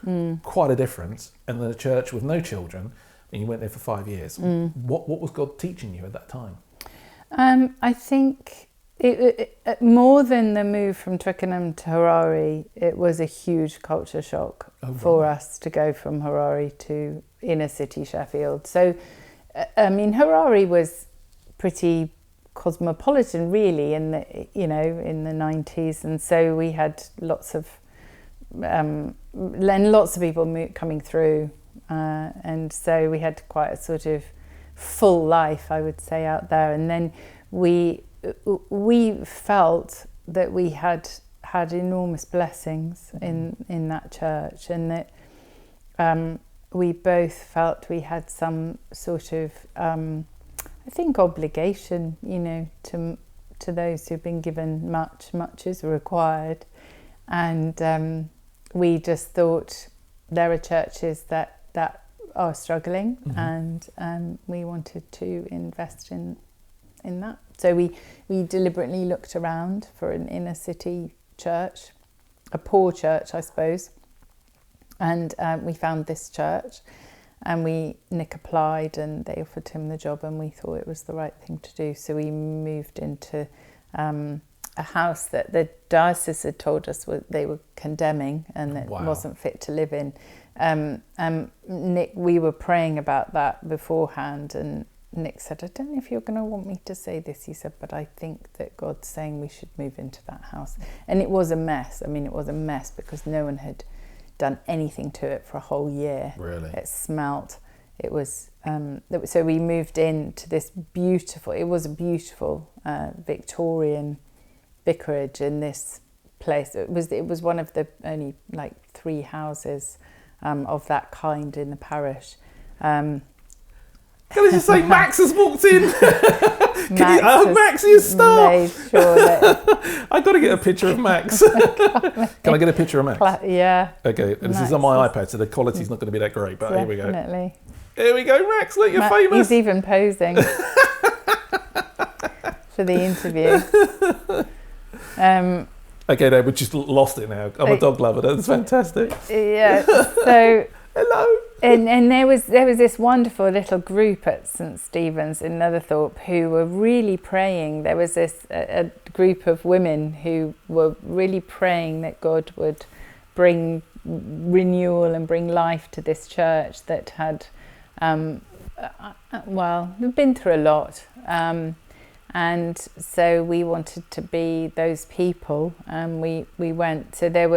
quite a difference, and then a church with no children, and you went there for 5 years. What was God teaching you at that time? I think it more than the move from Twickenham to Harare, it was a huge culture shock for us to go from Harare to inner city Sheffield. So, Harare was pretty cosmopolitan, really, in the in the 90s, and so we had lots of people coming through, and so we had quite a sort of full life, I would say, out there. And then we felt that we had enormous blessings in that church, and that we both felt we had some sort of I think obligation, to those who've been given much is required. And we just thought there are churches that are struggling, and we wanted to invest in that. So we deliberately looked around for an inner city church, a poor church, I suppose, and we found this church, and Nick applied, and they offered him the job, and we thought it was the right thing to do. So we moved into a house that the diocese had told us they were condemning, and that wasn't fit to live in. Nick, we were praying about that beforehand, and Nick said, I don't know if you're going to want me to say this. He said, but I think that God's saying we should move into that house. And it was a mess. I mean, it was a mess because no one had done anything to it for a whole year. Really? It smelt. It was, so we moved into this beautiful, it was a beautiful Victorian vicarage in this place. It was one of the only like 3 houses of that kind in the parish. Can I just say, Max has walked in? Max, you star! Made sure that I got to get a picture of Max. Can I get a picture of Max? Yeah. Okay, this is on my iPad, so the quality's not going to be that great, but Definitely. Here we go. Here we go, Max, look, you're famous. He's even posing for the interview. Okay, no, we just lost it now. I'm a dog lover, that's fantastic. Yeah, so... Hello. And there was this wonderful little group at St Stephen's in Netherthorpe who were really praying. There was a group of women who were really praying that God would bring renewal and bring life to this church that had, been through a lot. And so we wanted to be those people, and we went. So there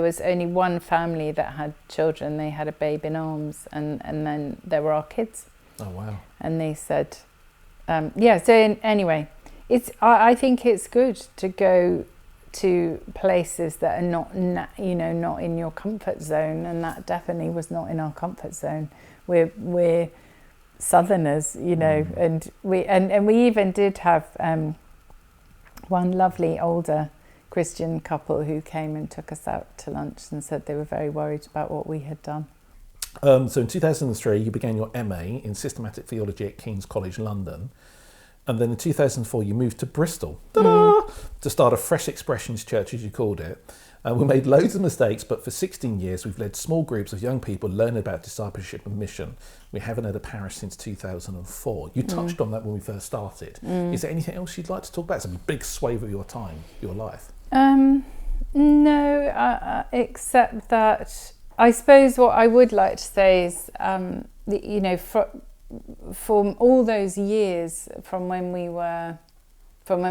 was only one family that had children. They had a babe in arms, and then there were our kids. Oh wow! And they said, anyway, I think it's good to go to places that are not in your comfort zone, and that definitely was not in our comfort zone. We're Southerners, and we even did have one lovely older Christian couple who came and took us out to lunch and said they were very worried about what we had done. So in 2003 you began your MA in Systematic Theology at King's College London, and then in 2004 you moved to Bristol to start a Fresh Expressions Church, as you called it. We made loads of mistakes, but for 16 years we've led small groups of young people learning about discipleship and mission. We haven't had a parish since 2004. You touched on that when we first started. Is there anything else you'd like to talk about? It's a big swathe of your time, your life. No, except that I suppose what I would like to say is, for all those years from when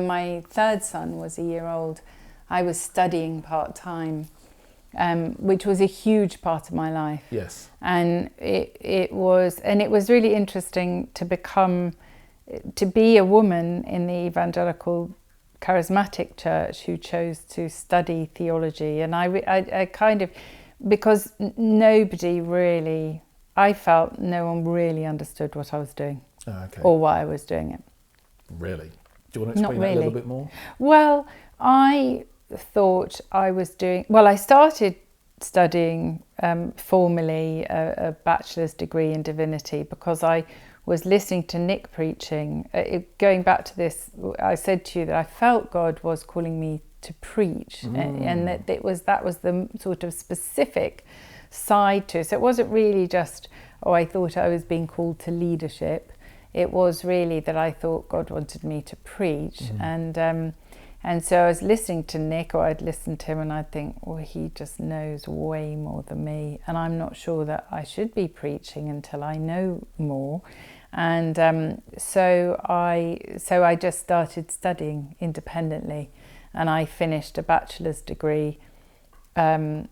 my third son was a year old, I was studying part-time, which was a huge part of my life. Yes. And it was really interesting to be a woman in the evangelical charismatic church who chose to study theology. And I kind of, because I felt no one really understood what I was doing. Oh, okay. Or why I was doing it. Really? Do you want to explain that a little bit more? Well, I thought I was doing... Well, I started studying formally a bachelor's degree in divinity because I was listening to Nick preaching. Going back to this, I said to you that I felt God was calling me to preach, and that that was the sort of specific side to it. So it wasn't really just, I thought I was being called to leadership. It was really that I thought God wanted me to preach. And so I was listening to Nick, or I'd listen to him and I'd think, he just knows way more than me. And I'm not sure that I should be preaching until I know more. And so I just started studying independently, and I finished a bachelor's degree. I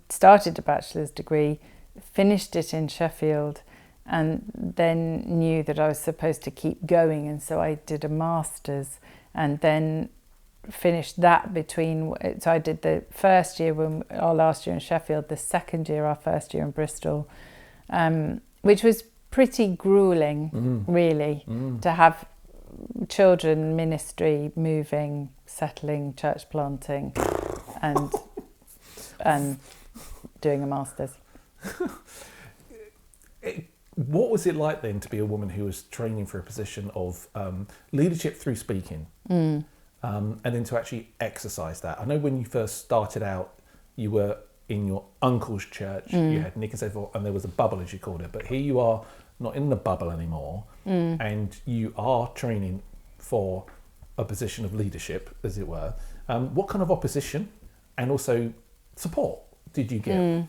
started a bachelor's degree, finished it in Sheffield, and then knew that I was supposed to keep going, and so I did a master's, and then finished that so I did the first year, our last year in Sheffield, the second year, our first year in Bristol, which was pretty grueling, really, to have children ministry, moving, settling, church planting, and doing a master's. What was it like then to be a woman who was training for a position of leadership through speaking, and then to actually exercise that? I know when you first started out, you were in your uncle's church, you had Nick and so forth, and there was a bubble, as you called it, but here you are not in the bubble anymore, and you are training for a position of leadership, as it were. What kind of opposition and also support did you get?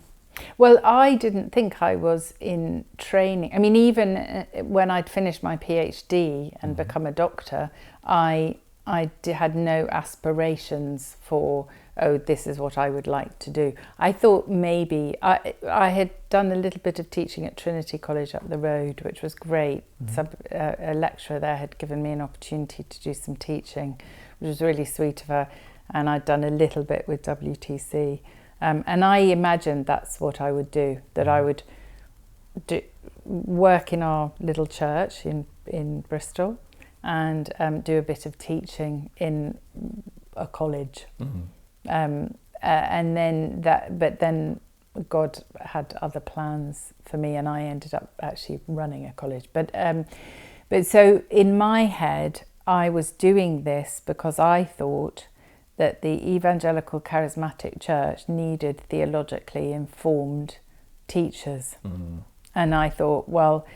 Well, I didn't think I was in training. I mean, even when I'd finished my PhD and become a doctor, I had no aspirations for, oh, this is what I would like to do. I thought maybe I had done a little bit of teaching at Trinity College up the road, which was great. A lecturer there had given me an opportunity to do some teaching, which was really sweet of her. And I'd done a little bit with WTC. And I imagined that's what I would do, that I would work in our little church in Bristol and do a bit of teaching in a college. And then but then God had other plans for me, and I ended up actually running a college. But so in my head, I was doing this because I thought that the evangelical charismatic church needed theologically informed teachers. And I thought, well,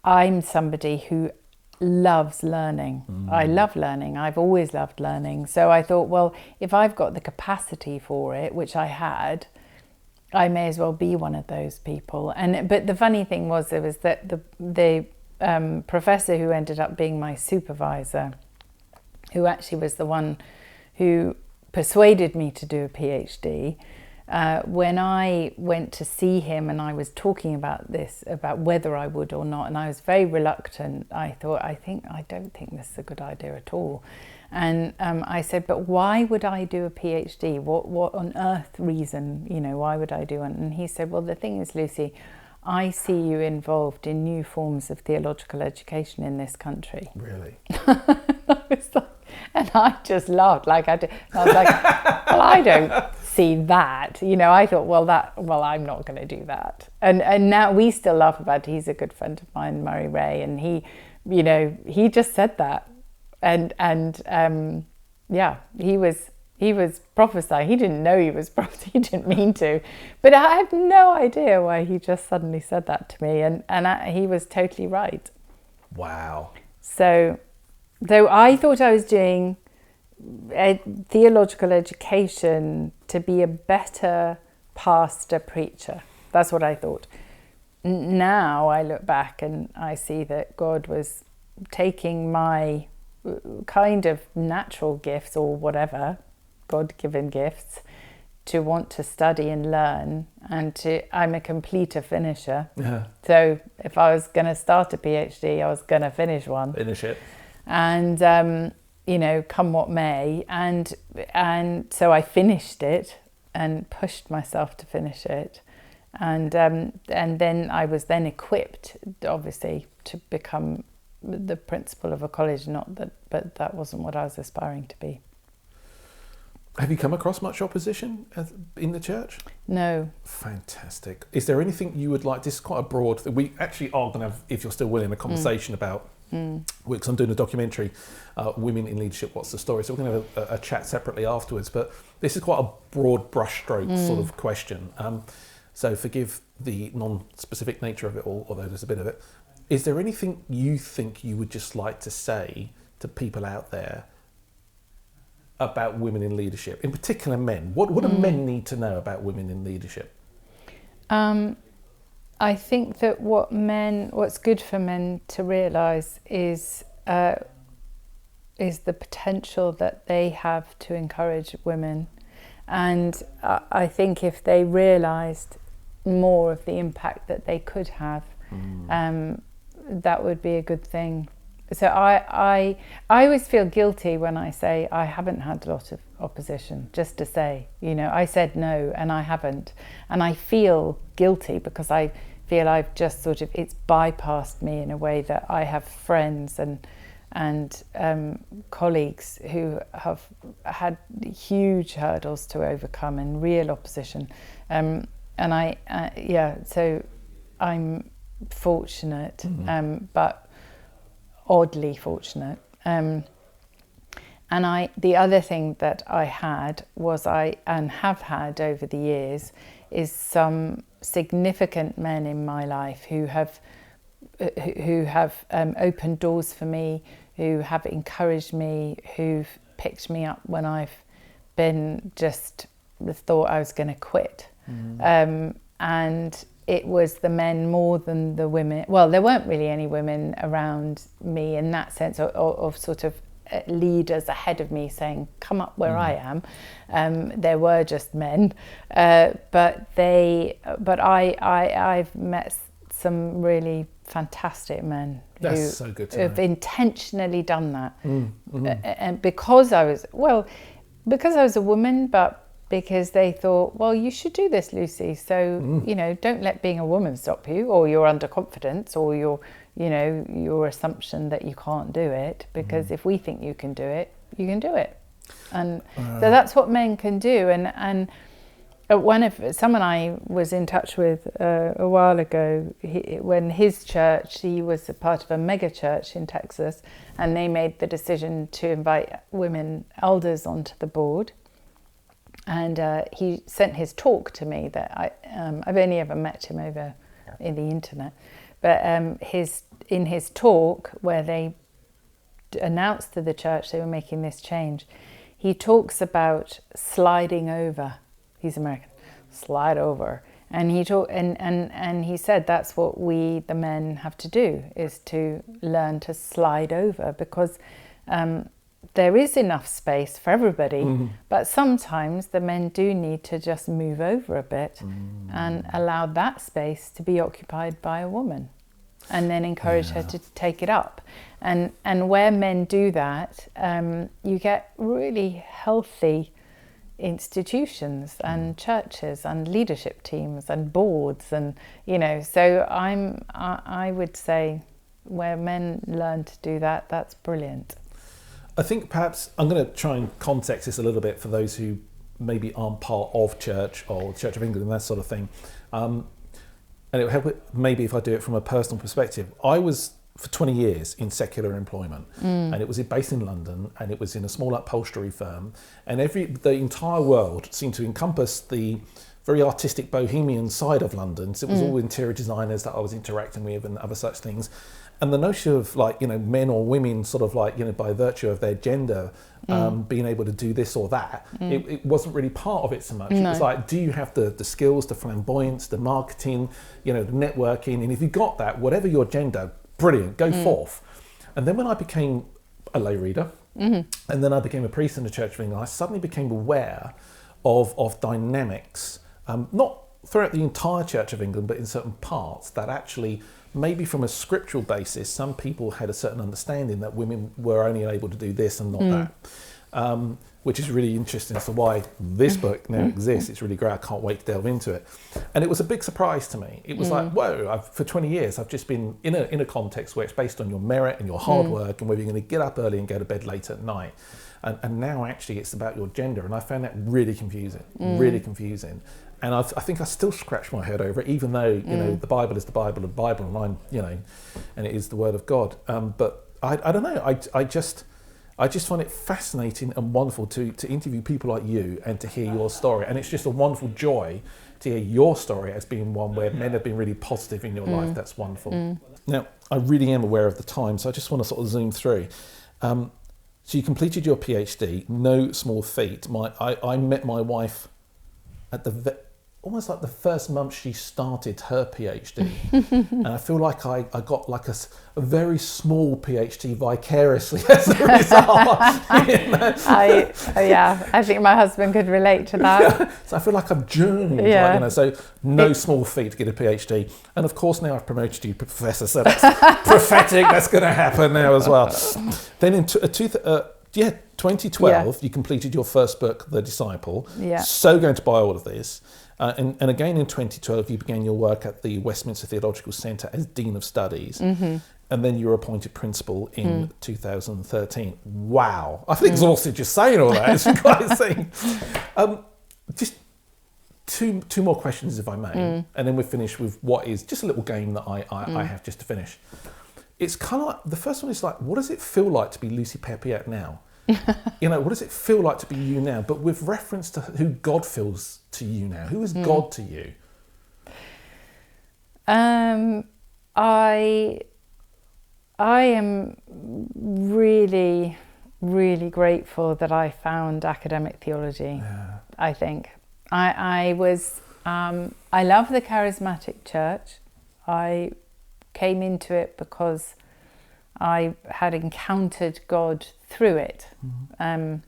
I'm somebody who loves learning. I love learning. I've always loved learning. So I thought, well, if I've got the capacity for it, which I had, I may as well be one of those people. But the funny thing was, it was that the professor who ended up being my supervisor, who actually was the one who persuaded me to do a PhD, when I went to see him and I was talking about this, about whether I would or not, and I was very reluctant. I thought, I don't think this is a good idea at all. And I said, but why would I do a PhD? What on earth reason, why would I do one? And he said, well, the thing is, Lucy, I see you involved in new forms of theological education in this country. Really? I was like, and I just laughed like I did. I was like, well, I don't see that. I thought, well, I'm not going to do that. And now we still laugh about it. He's a good friend of mine, Murray Ray, and he just said that. And he was prophesying. He didn't know he was prophesying. He didn't mean to. But I have no idea why he just suddenly said that to me. And he was totally right. Wow. So, though I thought I was doing theological education to be a better pastor preacher. That's what I thought. Now I look back and I see that God was taking my kind of natural gifts or whatever, God-given gifts, to want to study and learn, and I'm a completer finisher. Yeah. So if I was going to start a PhD, I was going to finish one. Finish it. And come what may, and so I finished it and pushed myself to finish it, and then I was then equipped, obviously, to become the principal of a college. But that wasn't what I was aspiring to be. Have you come across much opposition in the church? No. Fantastic. Is there anything you would like? This is quite a broad thing. We actually are going to have, if you're still willing, a conversation about, because I'm doing a documentary, Women in Leadership, What's the Story? So we're going to have a chat separately afterwards. But this is quite a broad brushstroke sort of question. So forgive the non-specific nature of it all, although there's a bit of it. Is there anything you think you would just like to say to people out there about women in leadership, in particular men? What do men need to know about women in leadership? I think that what's good for men to realise is the potential that they have to encourage women. And I think if they realised more of the impact that they could have, that would be a good thing. So I always feel guilty when I say I haven't had a lot of opposition, just to say, I said no and I haven't. And I feel guilty because I feel I've just it's bypassed me in a way that I have friends and colleagues who have had huge hurdles to overcome and real opposition. So I'm fortunate, but oddly fortunate. The other thing that I had was and have had over the years is some significant men in my life who have opened doors for me, who have encouraged me, who've picked me up when I've been just thought I was going to quit. And it was the men more than the women. Well, there weren't really any women around me in that sense, of sort of leaders ahead of me saying, come up where I am. There were just men, but I've met some really fantastic men That's who so good to have know. intentionally done that. And because I was a woman, but because they thought, well, you should do this, Lucy. So, don't let being a woman stop you, or your underconfidence, or your assumption that you can't do it. Because if we think you can do it, you can do it. And so that's what men can do. And someone I was in touch with a while ago, when his church, he was a part of a mega church in Texas, and they made the decision to invite women elders onto the board. And he sent his talk to me that I've only ever met him over in the internet. But in his talk, where they announced to the church they were making this change, he talks about sliding over. He's American. Slide over. And he and he said that's what we, the men, have to do, is to learn to slide over, because there is enough space for everybody, but sometimes the men do need to just move over a bit and allow that space to be occupied by a woman, and then encourage her to take it up. And where men do that, you get really healthy institutions and churches and leadership teams and boards, and so I would say where men learn to do that, that's brilliant. I think perhaps I'm going to try and context this a little bit for those who maybe aren't part of church or Church of England and that sort of thing. And it would help maybe if I do it from a personal perspective. I was for 20 years in secular employment, and it was based in London, and it was in a small upholstery firm, and the entire world seemed to encompass the very artistic bohemian side of London. So it was all interior designers that I was interacting with and other such things. And the notion of men or women sort of by virtue of their gender being able to do this or that, it wasn't really part of it so much. No. It was like, do you have the skills, the flamboyance, the marketing, the networking? And if you got that, whatever your gender, brilliant, go forth. And then when I became a lay reader, and then I became a priest in the Church of England, I suddenly became aware of dynamics, not throughout the entire Church of England, but in certain parts that actually, maybe from a scriptural basis, some people had a certain understanding that women were only able to do this and not that, which is really interesting as to why this book now exists. It's really great. I can't wait to delve into it. And it was a big surprise to me. It was like, whoa, for 20 years, I've just been in a context where it's based on your merit and your hard work and whether you're going to get up early and go to bed late at night. And now actually it's about your gender. And I found that really confusing, And I think I still scratch my head over it, even though, the Bible is the Bible, and I'm, and it is the Word of God. But I don't know. I just find it fascinating and wonderful to interview people like you and to hear your story. And it's just a wonderful joy to hear your story as being one where men have been really positive in your life. That's wonderful. Now, I really am aware of the time, so I just want to sort of zoom through. So you completed your PhD, no small feat. I met my wife at almost like the first month she started her PhD. And I feel like I got like a very small PhD vicariously as a result. I think my husband could relate to that. So I feel like I've journeyed, so no small feat to get a PhD. And of course now I've promoted you to Professor, so that's prophetic, that's going to happen now as well. Then in 2012, you completed your first book, The Disciple. Yeah. So going to buy all of this. And again in 2012, you began your work at the Westminster Theological Centre as Dean of Studies. And then you were appointed principal in 2013. Wow. I feel exhausted just saying all that, as you guys saying. Just two more questions, if I may. And then we'll finish with what is just a little game that I have just to finish. It's kind of like, the first one is like, what does it feel like to be Lucy Peppiatt now? What does it feel like to be you now? But with reference to who God feels to you now. Who is God to you? I am really, really grateful that I found academic theology. I think I was I love the charismatic church. I came into it because I had encountered God through it. And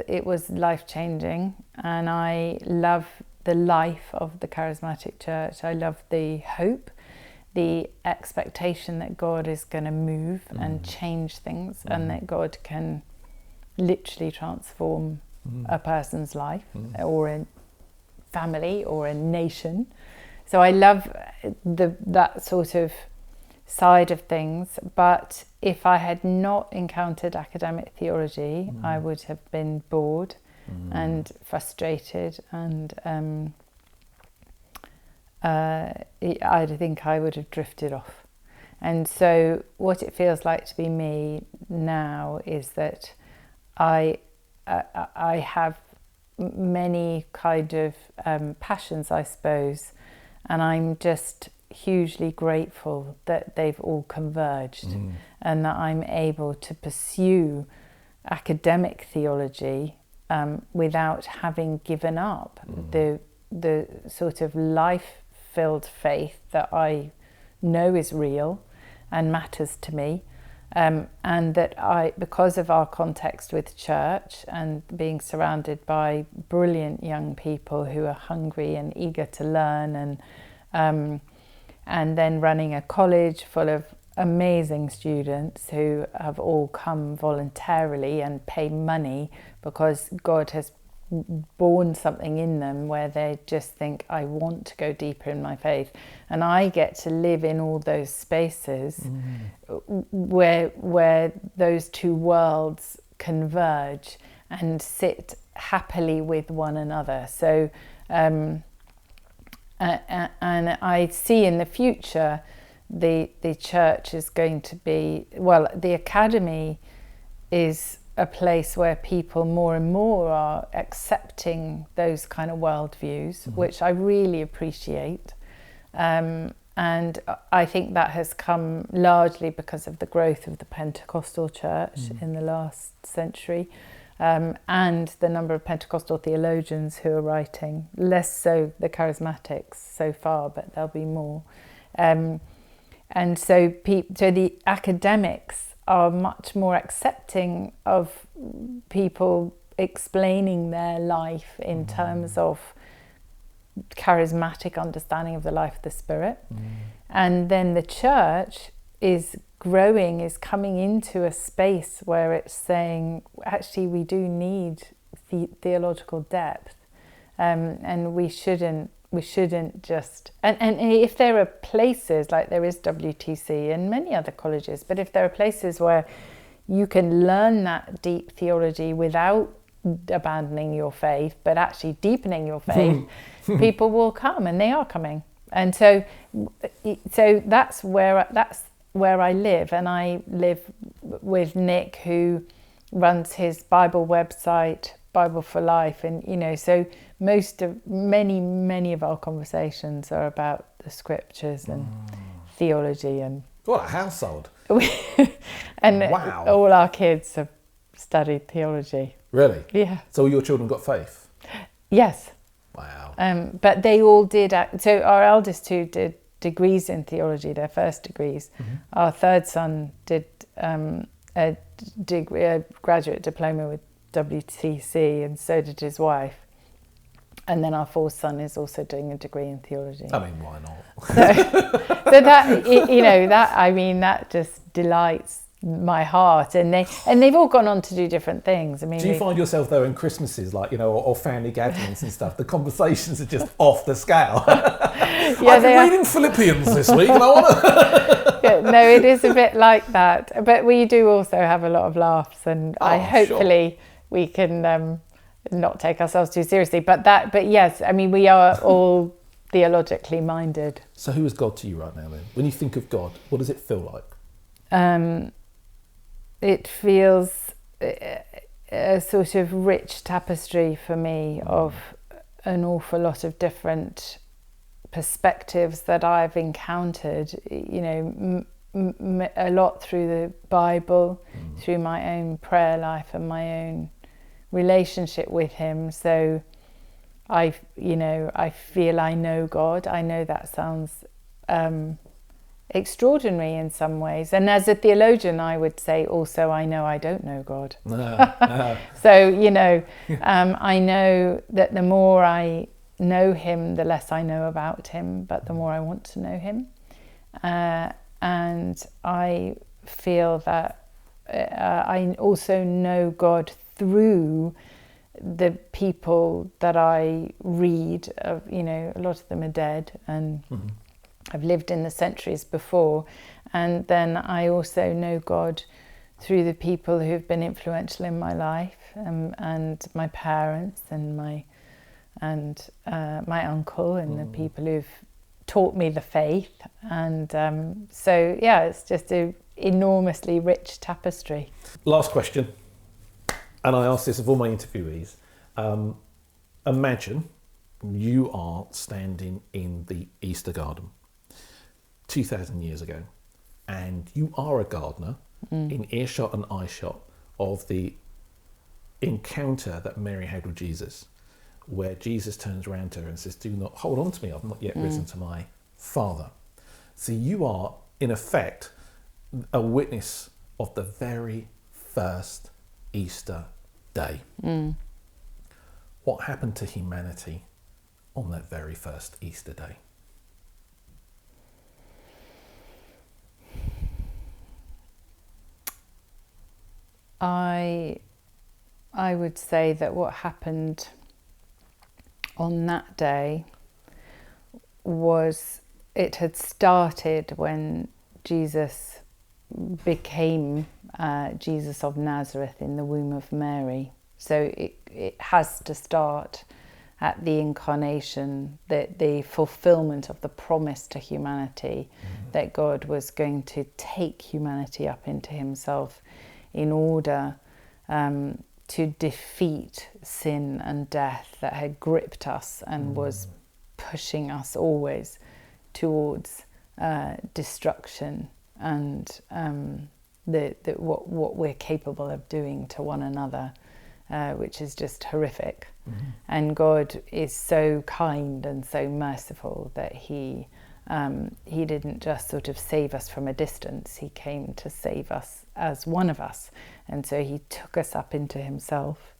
it was life-changing, and I love the life of the charismatic church. I love the hope, the expectation that God is going to move and change things, and that God can literally transform a person's life or a family or a nation. So I love that sort of side of things. But if I had not encountered academic theology, I would have been bored and frustrated, and I think I would have drifted off. And so what it feels like to be me now is that I have many kind of passions, I suppose, and I'm just hugely grateful that they've all converged and that I'm able to pursue academic theology without having given up the sort of life-filled faith that I know is real and matters to me, and that because of our context with church and being surrounded by brilliant young people who are hungry and eager to learn, and then running a college full of amazing students who have all come voluntarily and pay money because God has born something in them where they just think, I want to go deeper in my faith. And I get to live in all those spaces where those two worlds converge and sit happily with one another. So and I see in the future the church is going to be, well, the academy is a place where people more and more are accepting those kind of worldviews, which I really appreciate. And I think that has come largely because of the growth of the Pentecostal church in the last century, and the number of Pentecostal theologians who are writing, less so the charismatics so far, but there'll be more. And so the academics are much more accepting of people explaining their life in terms of charismatic understanding of the life of the Spirit. And then the church is growing, is coming into a space where it's saying, actually, we do need theological depth, and we shouldn't just, and if there are places like there is WTC and many other colleges, but if there are places where you can learn that deep theology without abandoning your faith, but actually deepening your faith, people will come, and they are coming. And so that's where I live, and I live with Nick, who runs his Bible website, Bible for Life, and so many of our conversations are about the scriptures and theology, and what a household. And wow. All our kids have studied theology. Really? Yeah. So all your children got faith? Yes. Wow. But they all did. So our eldest two did degrees in theology, their first degrees. Our third son did a graduate diploma with WTC, and so did his wife. And then our fourth son is also doing a degree in theology. I mean, why not? So that, that just delights my heart, and they've all gone on to do different things. I mean, do you find yourself though in Christmases, like or family gatherings and stuff, the conversations are just off the scale? I've been reading Philippians this week, and I want to. Yeah, no, it is a bit like that, but we do also have a lot of laughs, and hopefully we can not take ourselves too seriously. But yes, I mean, we are all theologically minded. So who is God to you right now then? When you think of God, what does it feel like? It feels a sort of rich tapestry for me of an awful lot of different perspectives that I've encountered, a lot through the Bible, through my own prayer life and my own relationship with him. So I feel I know God. I know that sounds extraordinary in some ways. And as a theologian, I would say also I know I don't know God. So, I know that the more I know him, the less I know about him, but the more I want to know him. And I feel that I also know God through the people that I read. A lot of them are dead and I've lived in the centuries before. And then I also know God through the people who've been influential in my life, and my parents and my uncle and the people who've taught me the faith. And so it's just an enormously rich tapestry. Last question, and I ask this of all my interviewees. Imagine you are standing in the Easter garden 2,000 years ago, and you are a gardener in earshot and eyeshot of the encounter that Mary had with Jesus, where Jesus turns around to her and says, "Do not hold on to me, I've not yet risen to my Father." So you are, in effect, a witness of the very first Easter day. What happened to humanity on that very first Easter day? I would say that what happened on that day was, it had started when Jesus became Jesus of Nazareth in the womb of Mary. So it has to start at the incarnation, the fulfillment of the promise to humanity, that God was going to take humanity up into himself in order to defeat sin and death that had gripped us and was pushing us always towards destruction and what we're capable of doing to one another, which is just horrific. And God is so kind and so merciful that he didn't just sort of save us from a distance. He came to save us as one of us, and so he took us up into himself.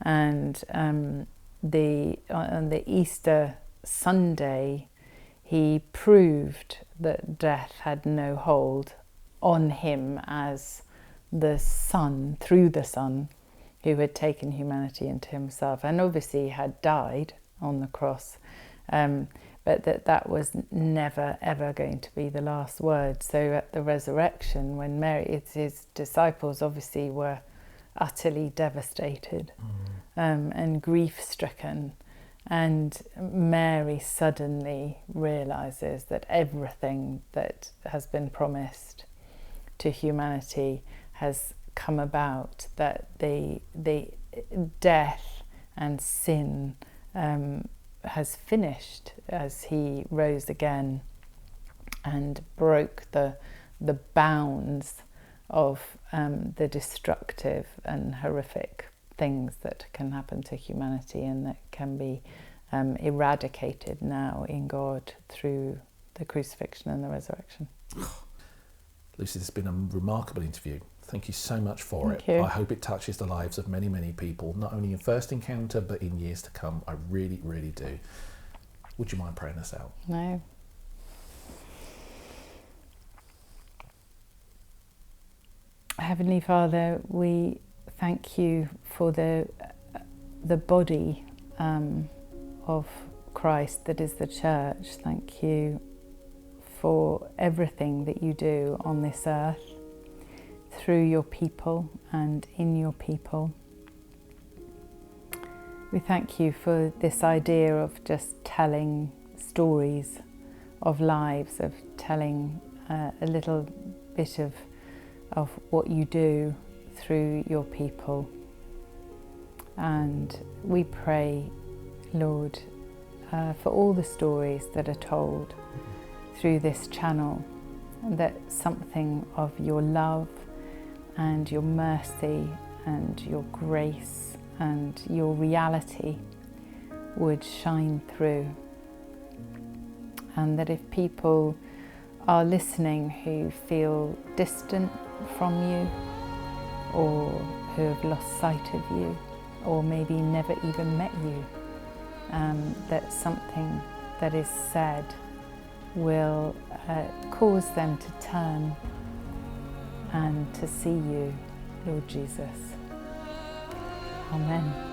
And on the Easter Sunday, he proved that death had no hold on him as the Son, through the Son, who had taken humanity into himself, and obviously had died on the cross, but that was never ever going to be the last word. So at the resurrection, when his disciples obviously were utterly devastated and grief-stricken, and Mary suddenly realizes that everything that has been promised to humanity has come about, that the death and sin has finished as he rose again and broke the bounds of the destructive and horrific things that can happen to humanity and that can be eradicated now in God through the crucifixion and the resurrection. Lucy, this has been a remarkable interview. Thank you so much for it. Thank you. I hope it touches the lives of many, many people, not only in First Encounter, but in years to come. I really, really do. Would you mind praying us out? No. Heavenly Father, we thank you for the body of Christ that is the church. Thank you for everything that you do on this earth, through your people and in your people. We thank you for this idea of just telling stories of lives, of telling a little bit of what you do through your people. And we pray, Lord, for all the stories that are told through this channel, and that something of your love and your mercy and your grace and your reality would shine through. And that if people are listening who feel distant from you, or who have lost sight of you, or maybe never even met you, that something that is said will cause them to turn and to see you, Lord Jesus. Amen.